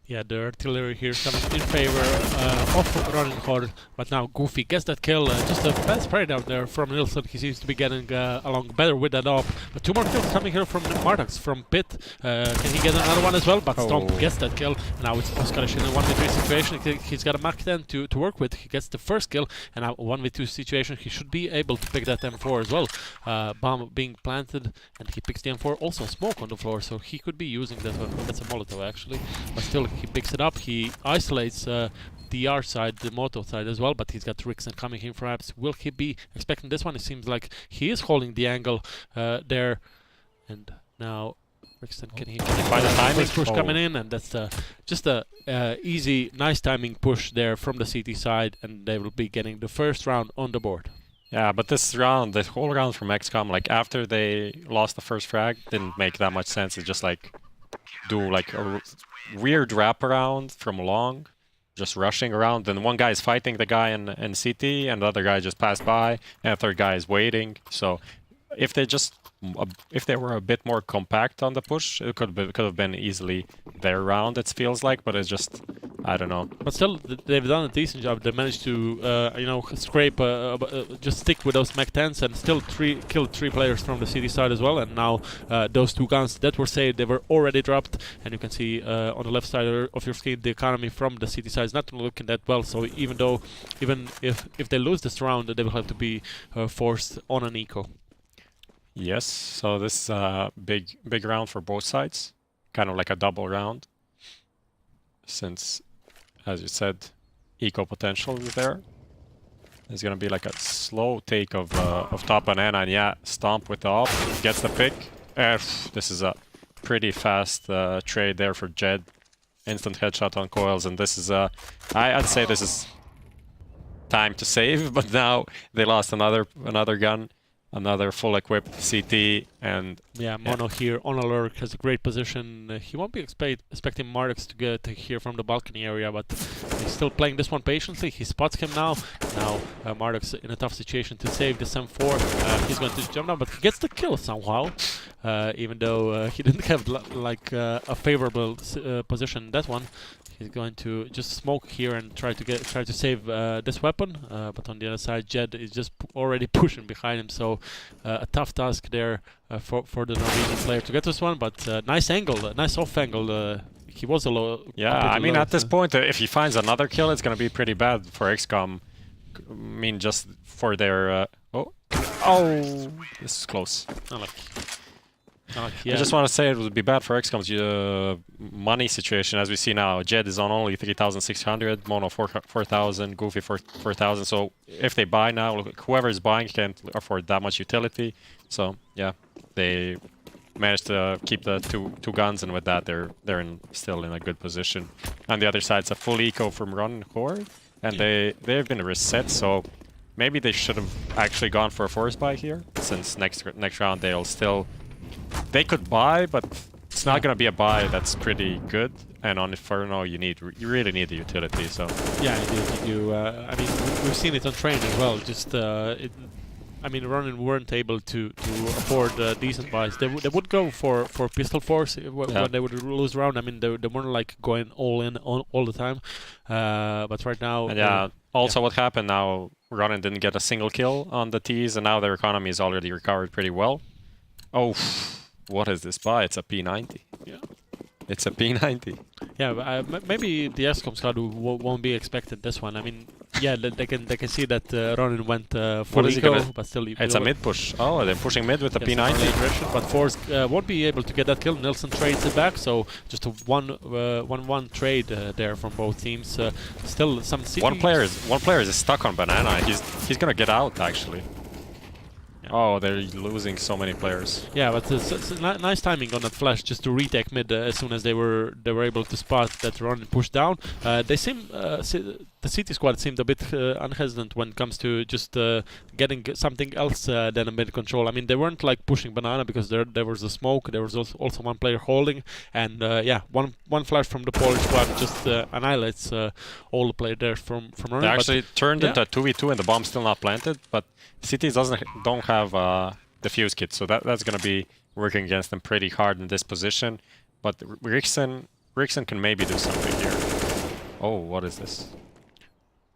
Yeah, the artillery here is coming in favor of Ronin Horde, but now Goofy gets that kill. Just a bad spray down there from Nilsson. He seems to be getting along better with that op. But 2 more kills coming here from Martax from Pit. Can he get another one as well? But Stomp gets that kill. Now it's Oskarish in a 1v3 situation. He's got a Mach 10 to work with. He gets the first kill, and now 1v2 situation. He should be able to pick that M4 as well. Bomb being planted, and he picks the M4. Also smoke on the floor, so he could be using that weapon. That's a Molotov actually, but still. He picks it up, he isolates the R side, the moto side as well, but he's got Rixen coming in perhaps. Will he be expecting this one? It seems like he is holding the angle there. And now Rixen, can he find the timing? First push coming in, and that's just a easy, nice timing push there from the CT side, and they will be getting the first round on the board. Yeah, but this round, the whole round from x-kom, like after they lost the first frag, didn't make that much sense. It's just like do like a weird wraparound from long, just rushing around. Then one guy is fighting the guy in CT, and the other guy just passed by, and the third guy is waiting. So if they were a bit more compact on the push, it could have been easily their round. It feels like, but it's just, I don't know. But still, they've done a decent job. They managed to, you know, scrape, just stick with those Mach 10s, and still killed 3 players from the city side as well. And now those 2 guns that were saved, they were already dropped. And you can see on the left side of your screen, the economy from the city side is not looking that well. So even if they lose this round, they will have to be forced on an eco. Yes, so this is a big round for both sides, kind of like a double round, since, as you said, eco potential is there. There's gonna be like a slow take of top banana, and yeah, Stomp with the op, gets the pick. This is a pretty fast trade there for Jed. Instant headshot on coils, and this is I'd say this is time to save, but now they lost another gun. Another full equipped CT, and yeah, Mono here on alert, has a great position. He won't be expecting Martax to get here from the balcony area, but he's still playing this one patiently. He spots him now. Now Martax in a tough situation to save this M4. He's going to jump down, but he gets the kill somehow, even though he didn't have like a favorable position in that one. He's going to just smoke here and try to save this weapon, but on the other side, Jed is just already pushing behind him. So a tough task there for the Norwegian player to get this one. But nice angle, nice off angle. He was a low. Yeah, I mean at this point, if he finds another kill, it's gonna be pretty bad for x-kom. I mean, just for their oh, this is close. Yeah. I just want to say it would be bad for x-kom's money situation. As we see now, Jed is on only 3,600, Mono 4,000, Goofy 4,000. So if they buy now, whoever is buying can't afford that much utility. So yeah, they managed to keep the two guns, and with that they're still in a good position. On the other side, it's a full eco from Ronin Horde, and they've been reset. So maybe they should have actually gone for a force buy here, since next round they'll still. They could buy, but it's not going to be a buy that's pretty good. And on Inferno, you really need the utility. So yeah, you do. I mean, we've seen it on train as well. Just I mean, Ronin weren't able to afford decent buys. They would go for pistol force when they would lose round. I mean, they weren't like going all in all the time. But right now, and yeah. Also, what happened now? Ronin didn't get a single kill on the T's, and now their economy is already recovered pretty well. Oh, what is this buy? It's a P90. Yeah. It's a P90. Yeah, maybe the x-kom squad won't be expected this one. I mean, yeah, they can see that Ronin went full eco, but still. It's a mid push. Oh, they're pushing mid with the P90. But Force won't be able to get that kill. Nilsson trades it back, so just a 1-1 trade there from both teams. Still some. One player is stuck on banana. He's gonna get out actually. Oh, they're losing so many players. Yeah, but it's nice timing on that flash just to retake mid as soon as they were able to spot that Ronin push down. They seem the City squad seemed a bit unhesitant when it comes to just getting something else than a mid control. I mean, they weren't like pushing banana because there was the smoke. There was also one player holding, and yeah, one flash from the Polish squad just annihilates all the players there from Ronin. They actually turned into a 2v2 and the bomb's still not planted, but City don't have the fuse kit, so that's gonna be working against them pretty hard in this position. But Rixen Rickson can maybe do something here. Oh, what is this?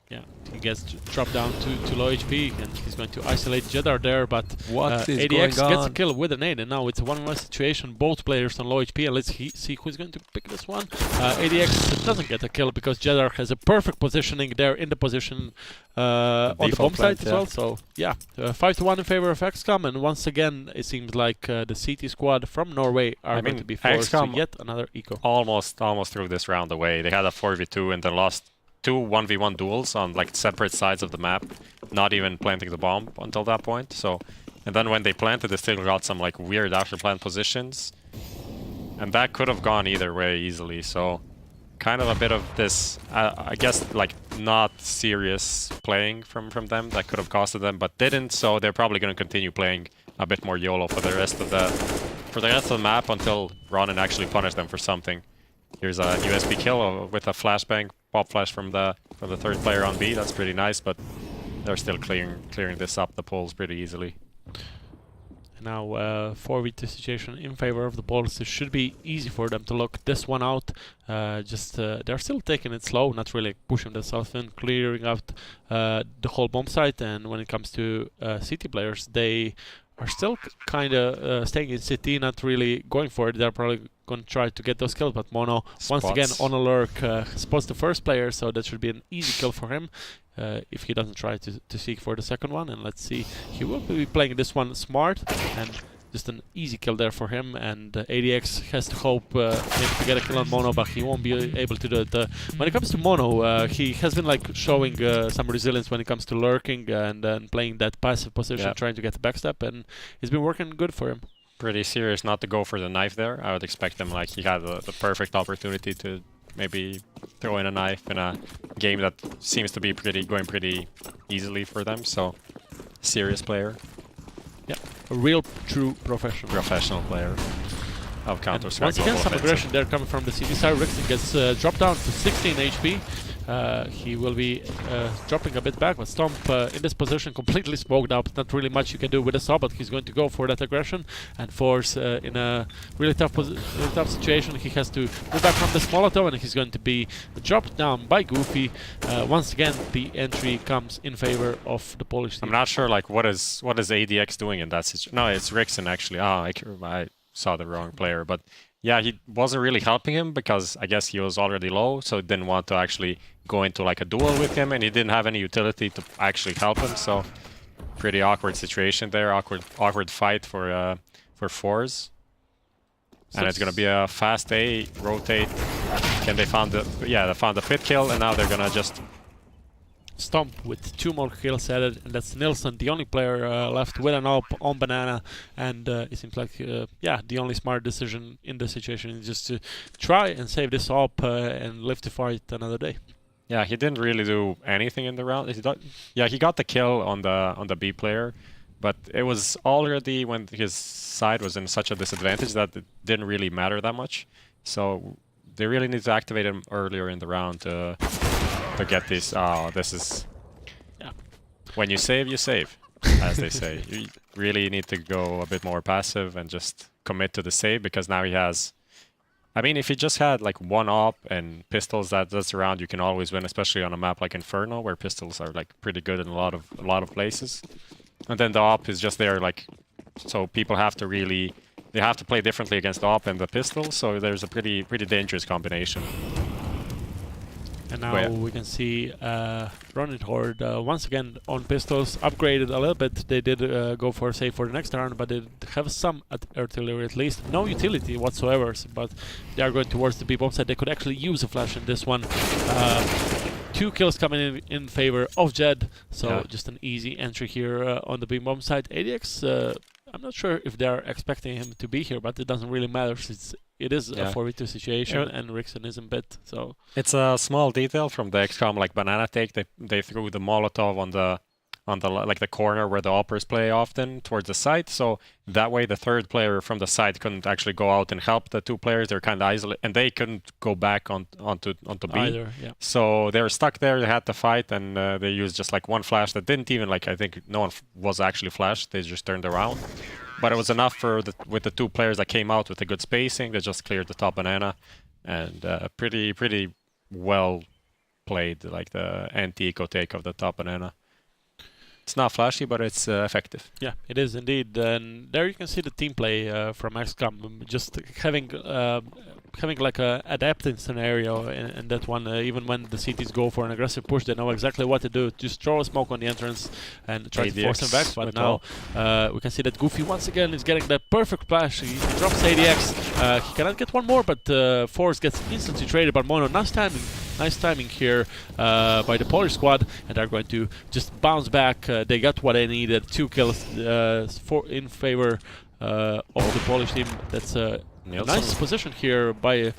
Yeah, he gets dropped down to low HP, and he's going to isolate Jedar there, but What is ADX going gets a on? kill with a nade, and now it's a 1v1 situation, both players on low HP, and let's see who's going to pick this one. ADX doesn't get a kill because Jedar has a perfect positioning there in the position on the bomb site as well, so yeah, 5-1 in favor of x-kom, and once again it seems like the CT squad from Norway are going to be forced to yet another eco. Almost threw this round away. They had a 4v2 and then lost 2 1v1 duels on like separate sides of the map, not even planting the bomb until that point. So, and then when they planted, they still got some like weird after plant positions, and that could have gone either way easily. So, kind of a bit of this, I guess, like not serious playing from them that could have costed them, but didn't. So they're probably going to continue playing a bit more YOLO for the rest of the map until Ronin actually punished them for something. Here's a USB kill with a flashbang pop flash from the third player on B. That's pretty nice, but they're still clearing this up the poles pretty easily. Now 4v2 situation in favor of the Poles. It should be easy for them to lock this one out. They're still taking it slow, not really pushing themselves in, clearing out the whole bomb site. And when it comes to CT players, they are still kind of staying in CT, not really going for it. They're probably going to try to get those kills, but Mono, once again, on a lurk, spots the first player, so that should be an easy kill for him if he doesn't try to seek for the second one. And let's see, he will be playing this one smart, and just an easy kill there for him. And ADX has to hope maybe to get a kill on Mono, but he won't be able to do it. When it comes to Mono, he has been like showing some resilience when it comes to lurking and playing that passive position, trying to get the backstep, and it's been working good for him. Pretty serious not to go for the knife there. I would expect him, like, he had the perfect opportunity to maybe throw in a knife in a game that seems to be going pretty easily for them. So, serious player. Yeah, a real true professional. Professional player of Counter-Strike. Once again, some aggression there coming from the CT side. Rickson gets dropped down to 16 HP. He will be dropping a bit back, but Stomp in this position completely smoked up. Not really much you can do with a saw, but he's going to go for that aggression and force in a really tough situation. He has to move back from this Molotov, and he's going to be dropped down by Goofy. Once again, the entry comes in favor of the Polish team. I'm not sure, like, what is ADX doing in that situation? No, it's Rickson actually. Oh, I saw the wrong player, but yeah, he wasn't really helping him because I guess he was already low, so he didn't want to actually go into like a duel with him, and he didn't have any utility to actually help him. So pretty awkward situation there, awkward fight for fours. And it's gonna be a fast A rotate. Can they found they found the pit kill, and now they're gonna just Stomp with 2 more kills added, and that's Nilsson, the only player left with an AWP on Banana, and it seems like the only smart decision in the situation is just to try and save this AWP and live to fight another day. Yeah, he didn't really do anything in the round. He got the kill on the B player, but it was already when his side was in such a disadvantage that it didn't really matter that much. So they really need to activate him earlier in the round to get this. Oh, this is... Yeah. When you save, as they say. You really need to go a bit more passive and just commit to the save, because now he has... I mean, if he just had like one AWP and pistols that's around, you can always win, especially on a map like Inferno, where pistols are like pretty good in a lot of places. And then the AWP is just there, like, so people have to really... They have to play differently against the AWP and the pistol, so there's a pretty dangerous combination. And now we can see Ronin Horde once again on pistols, upgraded a little bit. They did go for a save for the next round, but they have some artillery at least. No utility whatsoever, but they are going towards the B bomb side. They could actually use a flash in this one. 2 kills coming in favor of Jed, so just an easy entry here on the B bomb side. ADX, I'm not sure if they're expecting him to be here, but it doesn't really matter since it is a 4v2 situation, and Rickson is in bit. So it's a small detail from the x-kom like Banana take. They threw the Molotov on the like the corner where the AWPers play often towards the side, so that way the third player from the side couldn't actually go out and help the 2 players. They're kind of isolated, and they couldn't go back onto B either, so they were stuck there. They had to fight, and they used just like one flash that didn't even, like, I think no one was actually flashed. They just turned around, but it was enough for with the 2 players that came out with a good spacing. They just cleared the top Banana, and pretty well played, like the anti-eco take of the top banana. It's not flashy, but it's effective. Yeah, it is indeed. And there you can see the team play from x-kom, just having like a adapting scenario in that one. Even when the CTs go for an aggressive push, they know exactly what to do. Just throw a smoke on the entrance and try to force them back. But now we can see that Goofy once again is getting that perfect flash. He drops ADX. He cannot get one more, but Force gets instantly traded by Mono. Nice timing here by the Polish squad, and they're going to just bounce back. They got what they needed. 2 kills in favor of the Polish team. That's a nice position here by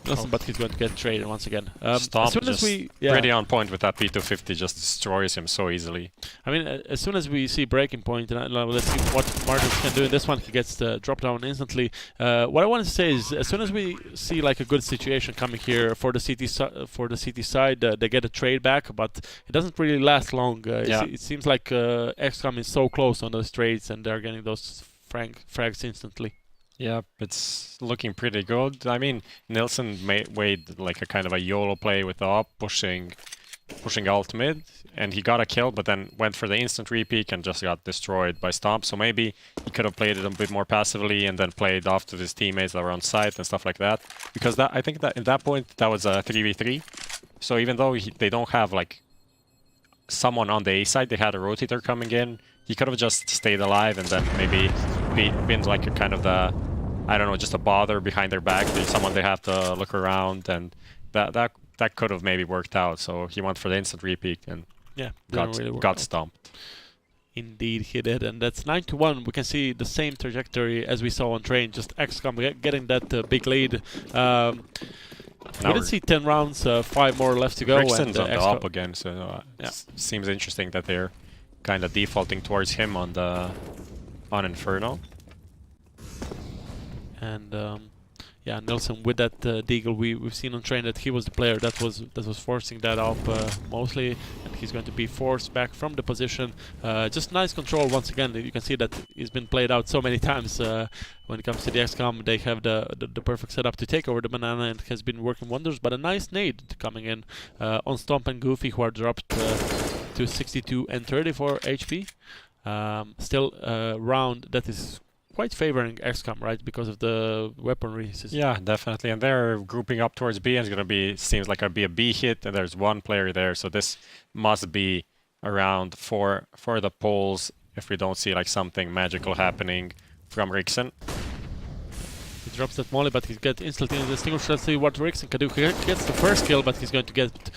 Nelson, but he's going to get traded once again. Stomp as soon as we, pretty on point with that P250, just destroys him so easily. I mean, as soon as we see breaking point, and let's see what Martins can do in this one. He gets the drop down instantly. What I want to say is, as soon as we see like a good situation coming here for the CT side, they get a trade back, but it doesn't really last long. It seems like x-kom is so close on those trades, and they're getting those frags instantly. Yeah, it's looking pretty good. I mean, Nilsson made like a kind of a YOLO play with the op, pushing alt mid, and he got a kill, but then went for the instant repeat and just got destroyed by Stomp. So maybe he could have played it a bit more passively and then played off to his teammates that were on site and stuff like that. Because I think that at that point that was a 3v3. So even though they don't have like someone on the A side, they had a rotator coming in. He could have just stayed alive and then maybe been like a kind of the, I don't know, just a bother behind their back. There's someone they have to look around, and that could have maybe worked out. So he went for the instant repeat and got stomped. Indeed, he did, and that's 9-1. We can see the same trajectory as we saw on Train. Just x-kom getting that big lead. We did see 10 rounds, 5 more left to go. Brixton's on the up again, so seems interesting that they're kind of defaulting towards him on Inferno. And yeah, Nelson with that deagle, we've seen on Train that he was the player that was forcing that up mostly, and he's going to be forced back from the position. Just nice control once again. You can see that he's been played out so many times. When it comes to the x-kom, they have the perfect setup to take over the banana, and it has been working wonders. But a nice nade coming in on Stomp and Goofy, who are dropped to 62 and 34 HP. Still a round that is quite favoring x-kom, right? Because of the weaponry system. Yeah, definitely. And they're grouping up towards B, and it's gonna be, seems like it'll be a B hit, and there's one player there, so this must be around for the Poles if we don't see like something magical happening from Rixen. He drops that molly, but he gets instantly distinguished. Let's see what Rixen can do. He gets the first kill, but he's going to get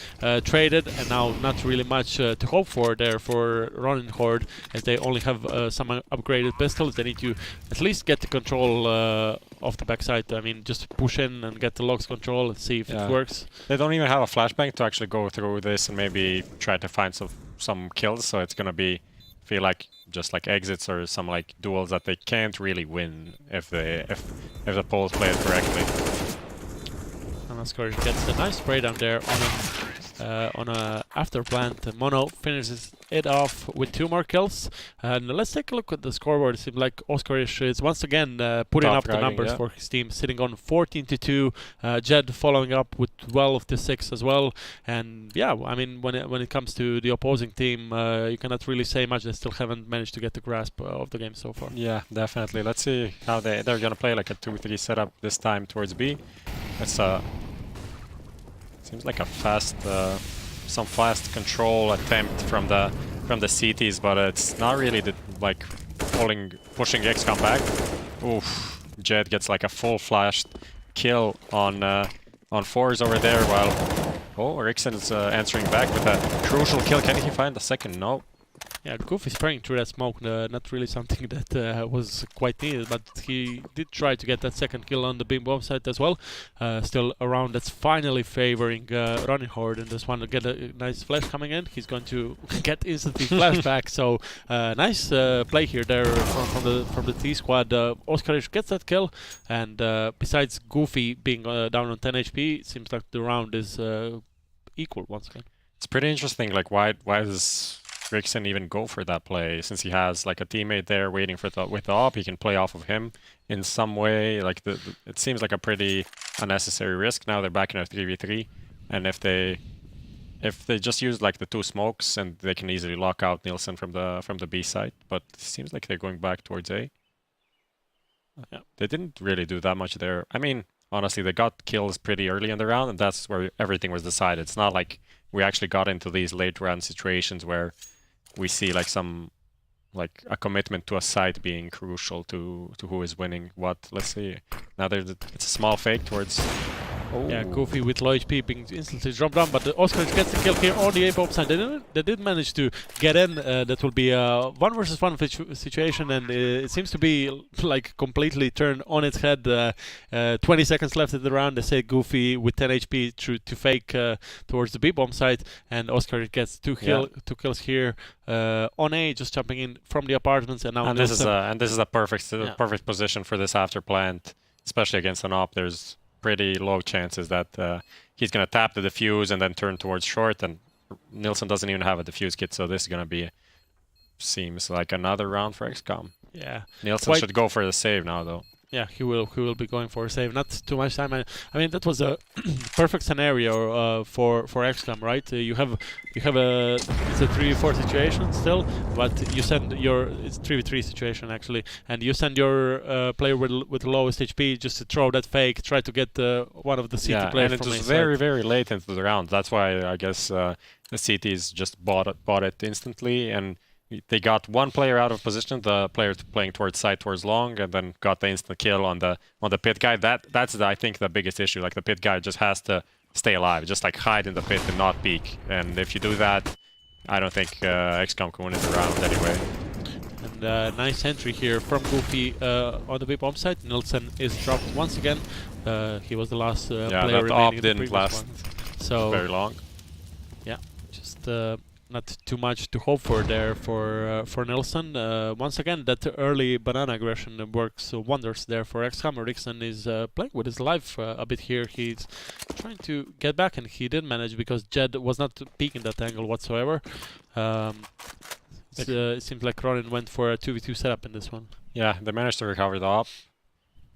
traded, and now not really much to hope for there for Ronin Horde, as they only have some upgraded pistols. They need to at least get the control of the backside. I mean, just push in and get the logs control and see if it works. They don't even have a flashbang to actually go through this and maybe try to find some kills, so it's gonna feel like just like exits or some like duels that they can't really win if the Poles play it correctly. And Oscar gets a nice spray down there on a after plant. Mono finishes it off with 2 more kills. And let's take a look at the scoreboard. It seems like Oscar is once again putting up the numbers for his team, sitting on 14-2. Jed following up with 12-6 as well. And yeah, I mean, when it comes to the opposing team, you cannot really say much. They still haven't managed to get the grasp of the game so far. Yeah, definitely. Let's see how they're gonna play like a 2-3 setup this time towards B. It's seems like a some fast control attempt from the CTs, but it's not really like pushing x-kom back. Oof! Jed gets like a full flashed kill on Force over there, while Rixen is answering back with a crucial kill. Can he find the second? No. Yeah, Goofy spraying through that smoke, not really something that was quite needed, but he did try to get that second kill on the beam bomb site as well. Still a round that's finally favoring Ronin Horde, and this one will get a nice flash coming in. He's going to get instantly flashback, so nice play here there from the T squad. Oskarish gets that kill, and besides Goofy being down on 10 HP, it seems like the round is equal once again. It's pretty interesting, like why does Rixen even go for that play, since he has like a teammate there waiting with the op? He can play off of him in some way. Like it seems like a pretty unnecessary risk. Now they're back in a 3v3, and if they just use like the 2 smokes, and they can easily lock out Nielsen from the B side. But it seems like they're going back towards A. Yeah, they didn't really do that much there. I mean, honestly, they got kills pretty early in the round, and that's where everything was decided. It's not like we actually got into these late round situations where we see like a commitment to a site being crucial to who is winning what. Let's see. Now it's a small fake towards. Oh. Yeah, Goofy with low HP being instantly dropped down, but Oscar gets the kill here on the A bomb side. They did manage to get in. That will be a 1 versus 1 situation, and it seems to be like completely turned on its head. 20 seconds left in the round. They say Goofy with 10 HP to fake towards the B bomb side, and Oscar gets two kills here on A, just jumping in from the apartments. And now this is a perfect position for this after plant, especially against an op. There's pretty low chances that he's going to tap the defuse and then turn towards short, and Nielsen doesn't even have a defuse kit, so this is going to be, seems like another round for x-kom. Yeah. Nielsen should go for the save now, though. Yeah, he will be going for a save. Not too much time. I mean, that was a perfect scenario for x-kom, right? You have it's a 3v4 situation still, but you send it's 3v3 situation actually, and you send your player with the lowest HP just to throw that fake, try to get one of the CT players. And it was very late into the round. That's why I guess the CTs just bought it instantly, and they got one player out of position, the player playing towards side, towards long, and then got the instant kill on the pit guy. That's I think the biggest issue. Like the pit guy just has to stay alive, just like hide in the pit and not peek. And if you do that, I don't think x-kom can win the round anyway. And nice entry here from Goofy on the B bomb side. Nielsen is dropped once again. He was the last player remaining. That op didn't last so very long. Yeah, just not too much to hope for there for Nielsen. Once again, that early banana aggression works wonders there for x-kom. Rickson is playing with his life a bit here. He's trying to get back, and he did manage because Jed was not peeking that angle whatsoever. It seems like Ronin went for a 2v2 setup in this one. Yeah, they managed to recover the op,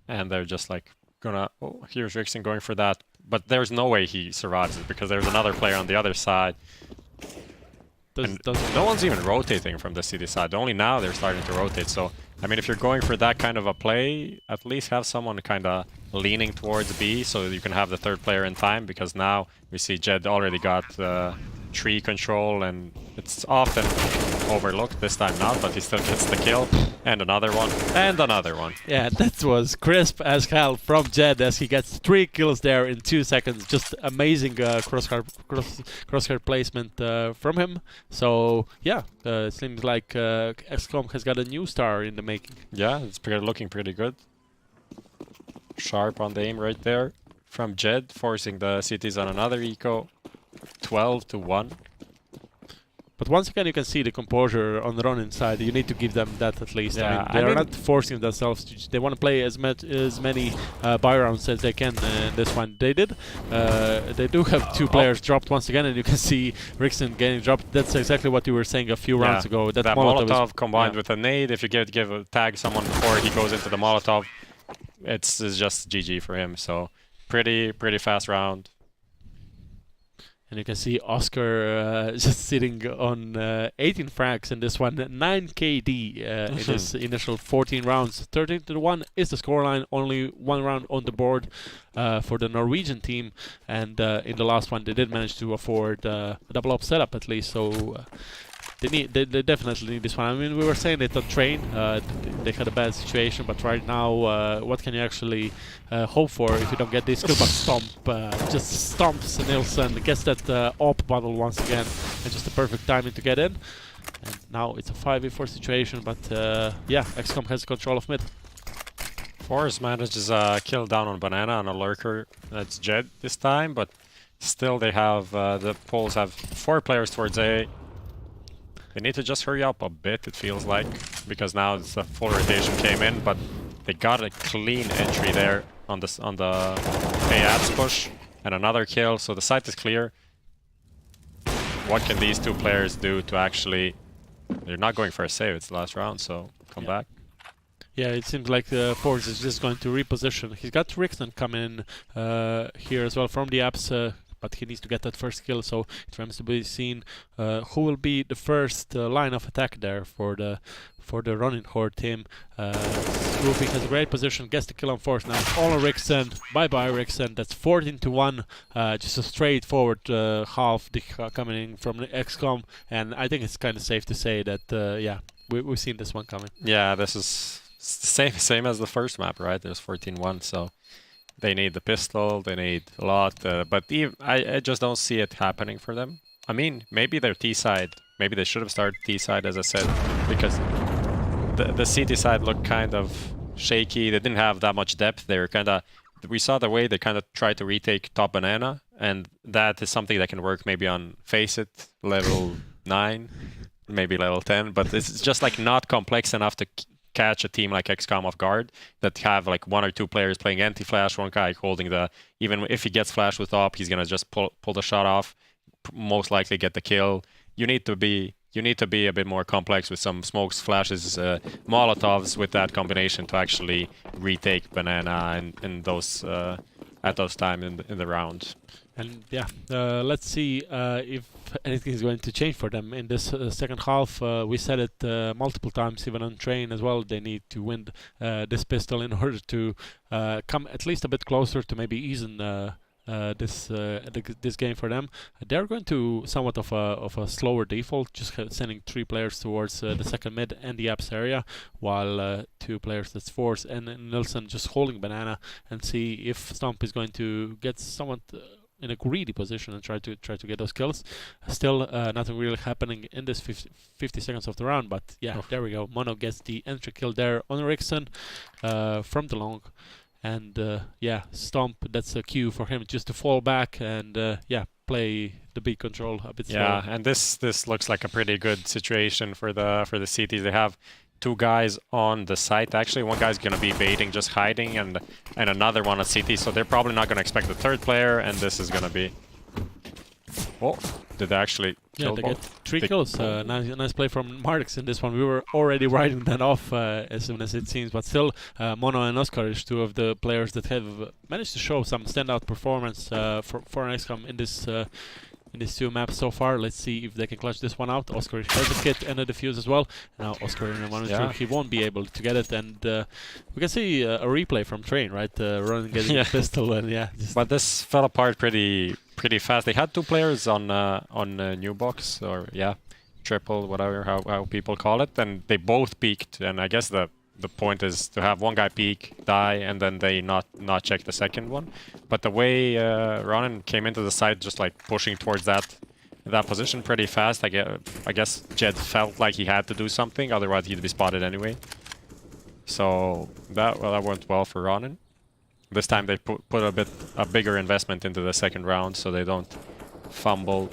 and they're just like gonna. Oh, here's Rickson going for that, but there's no way he survives it because there's another player on the other side. No one's even rotating from the city side. Only now they're starting to rotate. So, I mean, if you're going for that kind of a play, at least have someone kind of leaning towards B so that you can have the third player in time, because now we see Jed already got tree control, and it's often overlooked. This time not, but he still gets the kill. And another one. And another one. Yeah, that was crisp as hell from Jed as he gets 3 kills there in 2 seconds. Just amazing crosshair placement from him. So, yeah, it seems like x-kom has got a new star in the making. Yeah, it's looking pretty good. Sharp on the aim right there from Jed, forcing the cities on another eco. 12-1. But once again, you can see the composure on the Ronin side. You need to give them that at least. Yeah, I mean, they are not forcing themselves to. They want to play as many buy rounds as they can in this one. They did. They do have 2 players dropped once again, and you can see Rickson getting dropped. That's exactly what you were saying a few rounds ago. That Molotov combined with a nade. If you tag someone before he goes into the Molotov, it's just GG for him. So pretty fast round. And you can see Oscar just sitting on 18 frags in this one, 9 KD in his initial 14 rounds. 13-1 is the scoreline, only 1 round on the board for the Norwegian team. And in the last one, they did manage to afford a double up setup at least. So they definitely need this one. I mean, we were saying it on train. They had a bad situation, but right now, what can you actually hope for if you don't get this kill? But Stomp just stomps Nielsen, gets that op bundle once again, and just the perfect timing to get in. And now it's a 5v4 situation, but yeah, x-kom has control of mid. Force manages a kill down on Banana on a lurker. That's Jed this time, but still they have the Poles have 4 players towards A. They need to just hurry up a bit, it feels like, because now the full rotation came in, but they got a clean entry there on the AAPS push, and another kill, so the site is clear. What can these 2 players do to actually... They're not going for a save, it's the last round, so come back. Yeah, it seems like Force is just going to reposition. He's got Rickson coming in here as well from the apps, but he needs to get that first kill, so it remains to be seen who will be the first line of attack there for the Ronin Horde team. Goofy has a great position, gets the kill on Force now. It's all on Rickson. Bye-bye Rickson. That's 14-1. Just a straightforward half coming in from the x-kom, and I think it's kind of safe to say that yeah, we've seen this one coming. Yeah, this is same as the first map, right? There's 14-1, so they need the pistol, they need a lot, but I just don't see it happening for them. I mean, maybe they're T-side. Maybe they should have started T-side, as I said, because the CT side looked kind of shaky. They didn't have that much depth. They were kind of... We saw the way they kind of tried to retake top banana, and that is something that can work maybe on Face It, level 9, maybe level 10, but it's just like not complex enough to catch a team like x-kom off guard that have like 1 or 2 players playing anti-flash, one guy holding the... Even if he gets flashed with op, he's gonna just pull the shot off, most likely get the kill. You need to be a bit more complex with some smokes, flashes, Molotovs with that combination to actually retake banana and those at those time in the round. And yeah, let's see if anything is going to change for them in this second half. We said it multiple times, even on train as well. They need to win this pistol in order to come at least a bit closer to maybe easing this game for them. They're going to somewhat of a slower default, just sending 3 players towards the second mid and the apps area, while 2 players, that's Force and Nilsson, just holding banana and see if Stomp is going to get somewhat in a greedy position and try to get those kills. Still nothing really happening in this 50 seconds of the round, but yeah, there we go. Mono gets the entry kill there on Rickson from the long. And yeah, Stomp, that's a cue for him just to fall back and yeah, play the B control a bit slower. Yeah, and this looks like a pretty good situation for the CTs. They have 2 guys on the site. Actually, one guy's gonna be baiting, just hiding, and another one on CT. So they're probably not gonna expect the 3rd player, and this is gonna be... Oh, did they actually kill they both? get 3 kills. Nice play from Martix in this one. We were already writing that off as soon as it seems, but still, Mono and Oscar is 2 of the players that have managed to show some standout performance for an x-kom in this in these 2 maps so far. Let's see if they can clutch this one out. Oscar has a kit and a defuse as well. Now Oscar in a 1-2, he won't be able to get it, and we can see a replay from Train, right? Ronin getting a pistol, and yeah. But this fell apart pretty fast. They had 2 players on new box, or yeah, triple, whatever how people call it, and they both peaked. And I guess the point is to have one guy peek, die, and then they not check the second one. But the way Ronin came into the site, just like pushing towards that position pretty fast, I guess Jed felt like he had to do something, otherwise he'd be spotted anyway. So that went well for Ronin. This time they put a bigger investment into the second round, so they don't fumble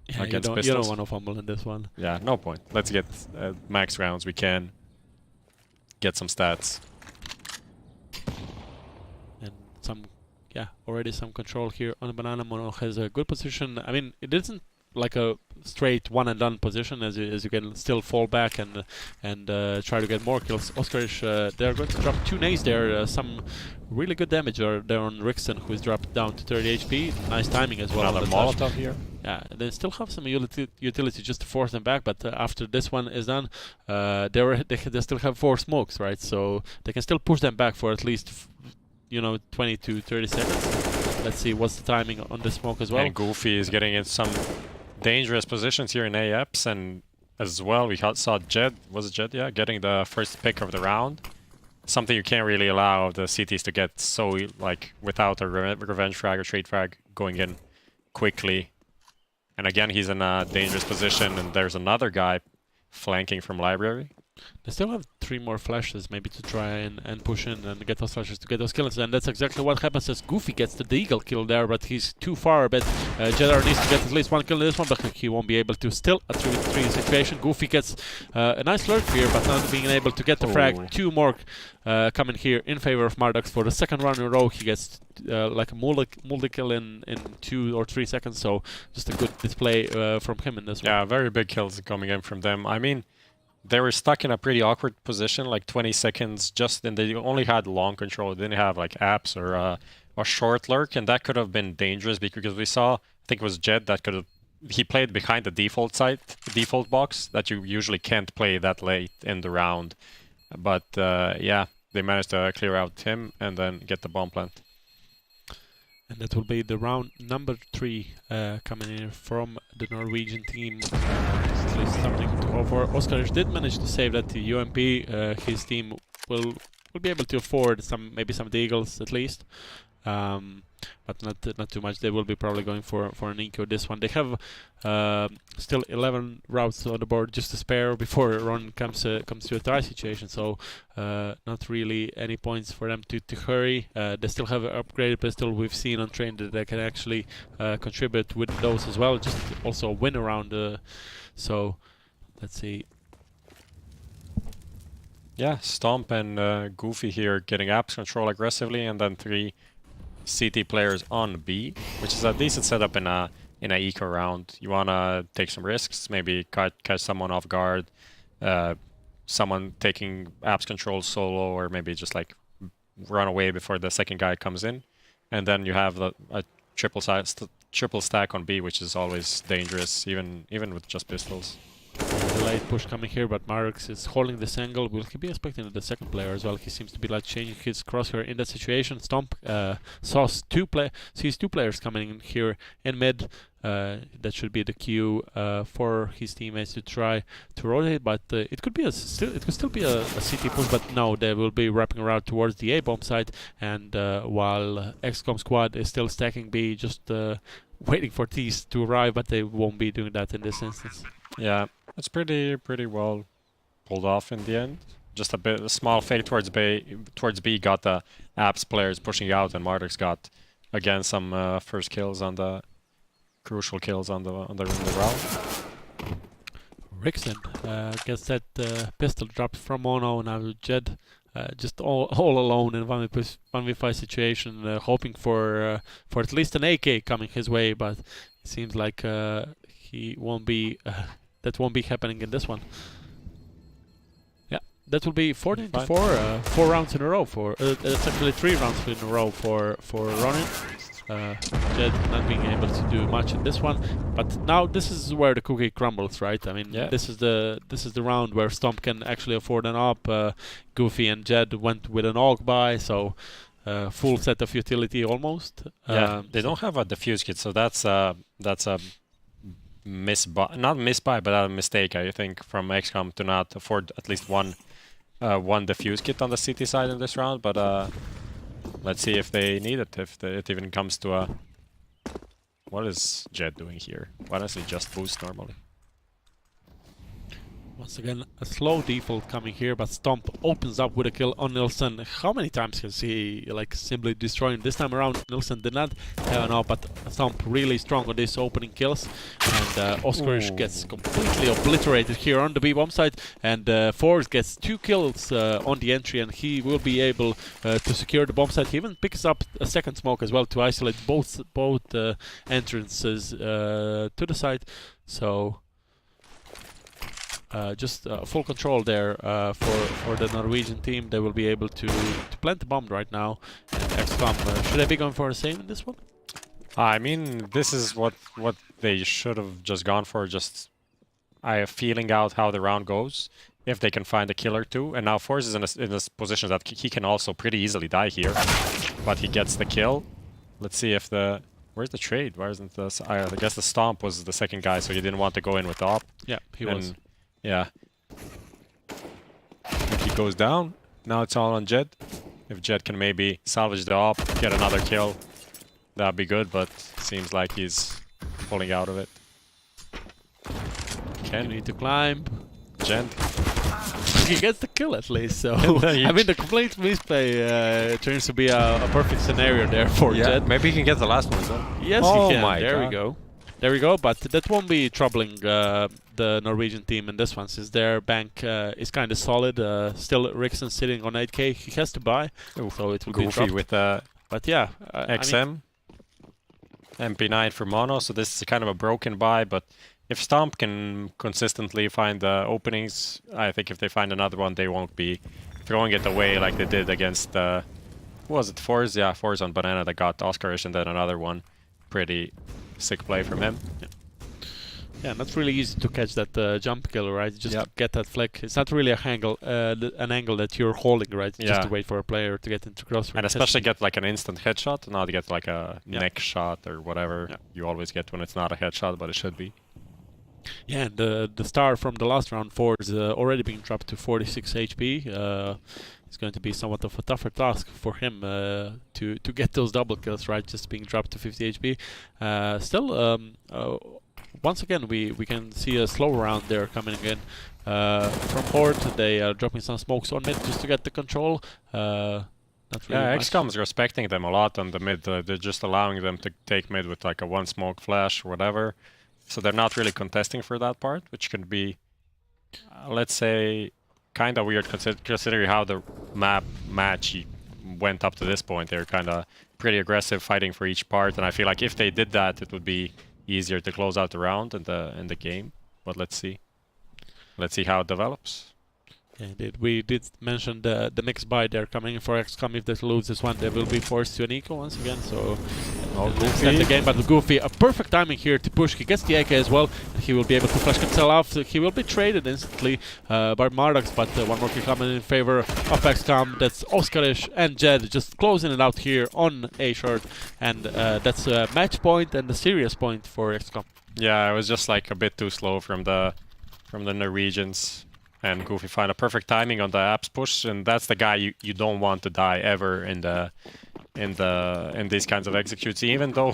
against pistols. You don't want to fumble in this one. Yeah, no point. Let's get max rounds we can. Get some stats. And already some control here on the banana. Mono has a good position. I mean, it isn't like a straight one and done position, as you can still fall back and try to get more kills. Oskarish, they're going to drop 2 nades there. Some really good damage there on Rickson, who is dropped down to 30 HP. Nice timing as well. Another Molotov here. Yeah, they still have some utility just to force them back, but after this one is done, they still have 4 smokes, right? So they can still push them back for at least 20 to 30 seconds. Let's see what's the timing on the smoke as well. And Goofy is getting in some dangerous positions here in AEPs, and as well we saw Jed, was it Jed? Yeah, getting the first pick of the round. Something you can't really allow the CTs to get, so like without a revenge frag or trade frag going in quickly. And again, he's in a dangerous position, and there's another guy flanking from library. They still have 3 more flashes maybe to try and push in and get those flashes to get those kills, and that's exactly what happens as Goofy gets the deagle kill there, but he's too far. But Jedar needs to get at least 1 kill in this one, but he won't be able to. Still a 3-3 situation. Goofy gets a nice lurk here, but not being able to get the frag. 2 more coming here in favor of Mardox for the second round in a row. He gets like a multi-kill in 2 or 3 seconds, so just a good display from him in this one. Yeah, very big kills coming in from them. I mean, they were stuck in a pretty awkward position, like 20 seconds, and they only had long control. They didn't have like apps or a short lurk, and that could have been dangerous because we saw, I think it was Jed that could have, he played behind the default box that you usually can't play that late in the round. But yeah, they managed to clear out him and then get the bomb plant. And that will be the round number 3 coming in from the Norwegian team. At least something to hope for. Oskarish did manage to save that to UMP. His team will be able to afford maybe some deagles at least. But not too much. They will be probably going for an eco this one. They have still 11 routes on the board just to spare before Ronin comes to a tie situation. So not really any points for them to hurry. They still have an upgraded pistol. We've seen on train that they can actually contribute with those as well. Just also win around. So let's see. Yeah, Stomp and Goofy here getting apps control aggressively, and then 3 CT players on B, which is a decent setup in a eco round. You wanna take some risks, maybe catch someone off guard, someone taking apps control solo, or maybe just like run away before the second guy comes in, and then you have a triple stack on B, which is always dangerous, even with just pistols. The late push coming here, but Marx is holding this angle. Will he be expecting the second player as well? He seems to be like changing his crosshair in that situation. Stomp sees 2 players coming in here in mid. That should be the cue for his teammates to try to rotate, but it could still be a CT push, but no, they will be wrapping around towards the A bomb site, and while x-kom squad is still stacking B, just waiting for T's to arrive, but they won't be doing that in this instance. Yeah, it's pretty well pulled off in the end. Just a small fake towards B got the apps players pushing out, and Marduk's got again some first kills on the crucial kills on the round. Rickson gets that pistol dropped from Mono. Now Jed just all alone in 1v5 situation, hoping for at least an AK coming his way, but it seems like he won't be. That won't be happening in this one. Yeah, that will be 14-4, 4 rounds in a row for. It's actually 3 rounds in a row for Ronin. Jed not being able to do much in this one, but now this is where the cookie crumbles, right? I mean, yeah. This is the round where Stomp can actually afford an op. Goofy and Jed went with an AUG buy, so full set of utility almost. Yeah, they don't have a defuse kit, so that's a not misbuy, but a mistake, I think, from x-kom to not afford at least one defuse kit on the CT side in this round. But let's see if they need it, if it even comes to a... What is Jed doing here? Why doesn't he just boost normally? Once again, a slow default coming here, but Stomp opens up with a kill on Nilsson. How many times has he like simply destroyed? This time around, Nilsson did not have an op, but Stomp really strong on these opening kills. And Oskarish gets completely obliterated here on the B bomb site, and Force gets 2 kills on the entry, and he will be able to secure the bomb site. He even picks up a second smoke as well to isolate both entrances to the site. So. Just full control there for the Norwegian team. They will be able to plant the bomb right now. And x-kom, should they be going for a save in this one? I mean, this is what they should have just gone for. Just feeling out how the round goes, if they can find a kill or 2. And now Force is in a position that he can also pretty easily die here, but he gets the kill. Let's see if the... Where's the trade? Why isn't this? I guess the Stomp was the second guy, so he didn't want to go in with the op. Yeah, he was. Yeah. If he goes down, now it's all on Jed. If Jed can maybe salvage the op, get another kill, that'd be good, but seems like he's pulling out of it. You need to climb. Gent. He gets the kill at least, so I mean the complete misplay turns to be a perfect scenario there for Jed. Maybe he can get the last one as well. Yes, he can. There we go. There we go, but that won't be troubling the Norwegian team in this one, since their bank is kind of solid. Still, Rickson sitting on 8k. He has to buy, so it will be dropped. With but yeah, XM, MP9 for Mono, so this is kind of a broken buy, but if Stomp can consistently find the openings, I think if they find another one, they won't be throwing it away like they did against who was it? Force? Yeah, Force on Banana that got Oscarish, and then another one. Pretty sick play from him. Yeah, not really easy to catch that jump kill, right? Just to get that flick. It's not really an angle that you're holding, right? Just to wait for a player to get into crossfire. And especially get like an instant headshot, not get like a neck shot or whatever you always get when it's not a headshot, but it should be. Yeah, and the star from the last round 4 is already being dropped to 46 HP. It's going to be somewhat of a tougher task for him to get those double kills, right? Just being dropped to 50 HP. Still, once again, we can see a slow round there coming in from Horde. They are dropping some smokes on mid just to get the control. Not really x-kom is respecting them a lot on the mid. They're just allowing them to take mid with like a one smoke flash or whatever. So they're not really contesting for that part, which can be, let's say, kind of weird considering how the match went up to this point. They're kind of pretty aggressive, fighting for each part, and I feel like if they did that, it would be easier to close out the round in the game. But let's see how it develops. Yeah, indeed. We did mention the next buy they're coming in for x-kom. If they lose this one, they will be forced to an eco once again. So extend the game, but Goofy, a perfect timing here to push. He gets the AK as well, and he will be able to flash cancel off. He will be traded instantly by Mardox, but one more kill coming in favor of x-kom. That's Oscarish and Jed just closing it out here on A short, and that's a match point and a serious point for x-kom. Yeah, it was just like a bit too slow from the Norwegians. And Goofy find a perfect timing on the apps push, and that's the guy you don't want to die ever in these kinds of executes. Even though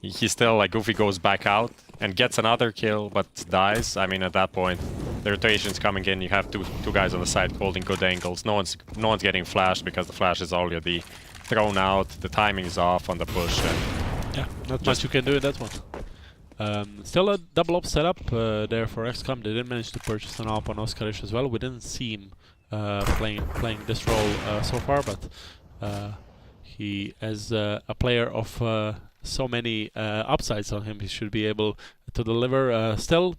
he still, like, Goofy goes back out and gets another kill but dies. I mean, at that point, the rotation's coming in. You have two guys on the side holding good angles. No one's getting flashed because the flash is already thrown out. The timing is off on the push. And yeah, not much you can do in that one. Still a double op setup there for x-kom. They did manage to purchase an op on Oscarish as well. We didn't see him playing this role so far, but he, as a player of so many upsides on him, he should be able to deliver. Still,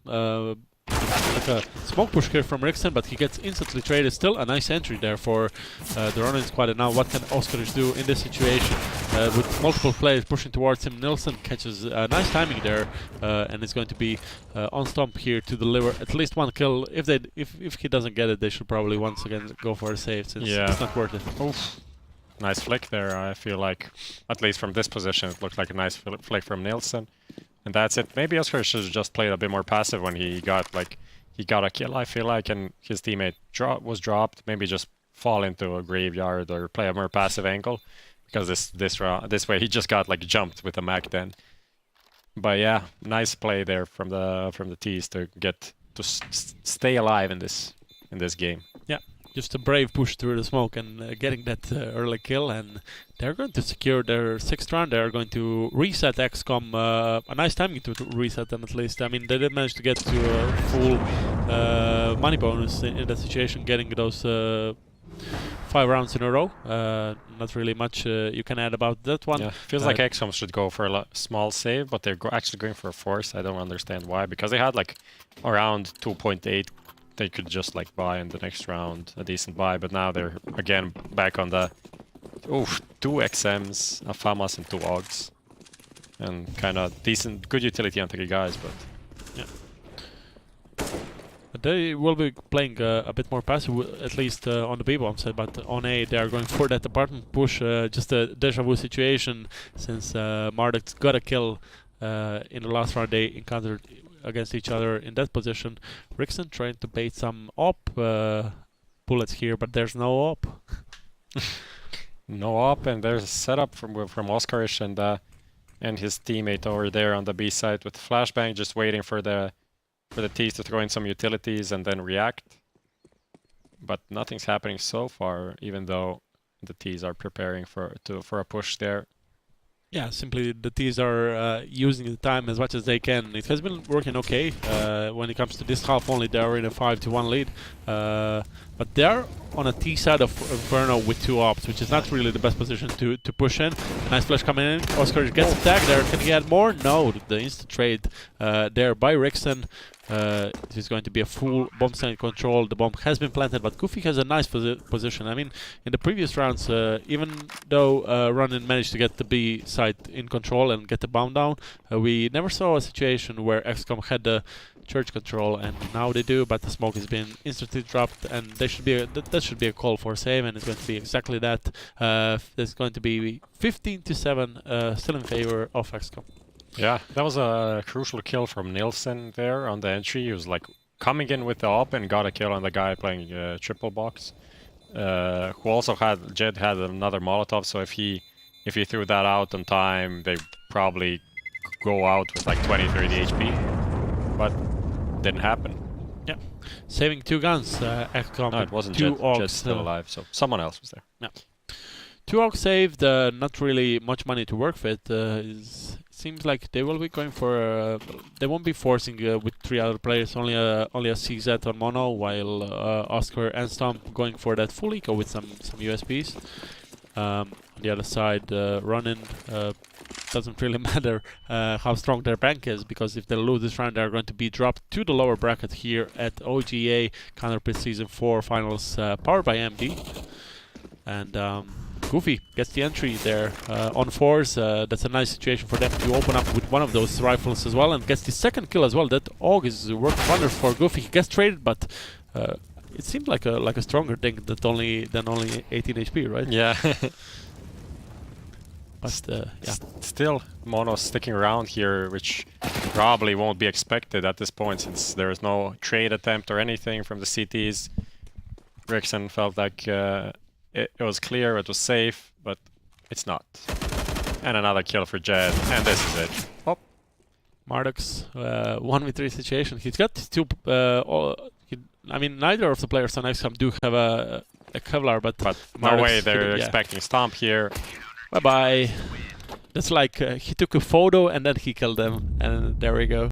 like a smoke push here from Rickson, but he gets instantly traded. Still a nice entry there for the Ronin squad. And now what can Oscarish do in this situation? With multiple players pushing towards him, Nilsson catches a nice timing there, and is going to be on stomp here to deliver at least one kill. If he doesn't get it, they should probably once again go for a save, since it's not worth it. Oof. Nice flick there. I feel like, at least from this position, it looked like a nice flick from Nilsson. And that's it. Maybe Oscarish should have just played a bit more passive when he got a kill, I feel like, and his teammate was dropped. Maybe just fall into a graveyard or play a more passive angle, because this way he just got like jumped with a Mac then. But yeah, nice play there from the T's to get to stay alive in this game. Yeah. Just a brave push through the smoke and getting that early kill, and they're going to secure their 6th round. They're going to reset x-kom. A nice timing to reset them, at least. I mean, they did manage to get to a full money bonus in that situation, getting those 5 rounds in a row. Not really much you can add about that one. Yeah, feels like x-kom should go for a small save, but they're actually going for a force. I don't understand why, because they had like around 2.8. They could just like buy in the next round, a decent buy, but now they're again back on the 2 XMs, a FAMAS and 2 OGs. And kind of decent, good utility on 3 guys, but yeah. But they will be playing a bit more passive, at least on the B-bomb side, but on A they are going for that apartment push, just a deja vu situation, since Mardox got a kill in the last round they encountered against each other in that position. Rickson trying to bait some op bullets here, but there's no op. No op, and there's a setup from Oscarish and his teammate over there on the B side with flashbang, just waiting for the T's to throw in some utilities and then react. But nothing's happening so far, even though the T's are preparing for a push there. Yeah, simply the T's are using the time as much as they can. It has been working okay when it comes to this half only. They are in a 5-1 lead. But they are on a T side of Inferno with 2 ops, which is not really the best position to push in. Nice flash coming in. Oscar gets attacked there. Can he add more? No. The instant trade there by Rixen. This is going to be a full bomb site control. The bomb has been planted, but Goofy has a nice position. I mean, in the previous rounds, even though Ronin managed to get the B site in control and get the bomb down, we never saw a situation where x-kom had the church control, and now they do. But the smoke has been instantly dropped, and there should be that should be a call for a save, and it's going to be exactly that. There's going to be 15-7, still in favor of x-kom. Yeah, that was a crucial kill from Nielsen there on the entry. He was like coming in with the op and got a kill on the guy playing triple box. Who also had Jed had another Molotov, so if he threw that out on time, they probably go out with like 20-30 HP. But didn't happen. Yeah, saving 2 guns. x-kom. No, it wasn't 2 Jed. orcs Jed's still alive, so someone else was there. Yeah. 2 orcs saved. Not really much money to work with. Seems like they will be going for. They won't be forcing with 3 other players. Only a CZ on mono, while Oscar and Stomp going for that full eco with some USBs. On the other side, Ronin doesn't really matter how strong their bank is, because if they lose this round, they're going to be dropped to the lower bracket here at OGA Counterpit Season 4 Finals, powered by AMD. And Goofy gets the entry there on 4s. That's a nice situation for them to open up with one of those rifles as well, and gets the second kill as well. That AUG is working wonders for Goofy. He gets traded, but it seemed like a stronger thing than only 18 HP, right? Yeah. But yeah. Still, Mono's sticking around here, which probably won't be expected at this point, since there is no trade attempt or anything from the CTs. Rixen felt like it was clear, it was safe, but it's not. And another kill for Jed, and this is it. Oh. Marduk's 1v3 situation. He's got 2. I mean, neither of the players on x-kom do have a Kevlar, but no way they're expecting Stomp here. Bye bye. That's like he took a photo and then he killed them, and there we go.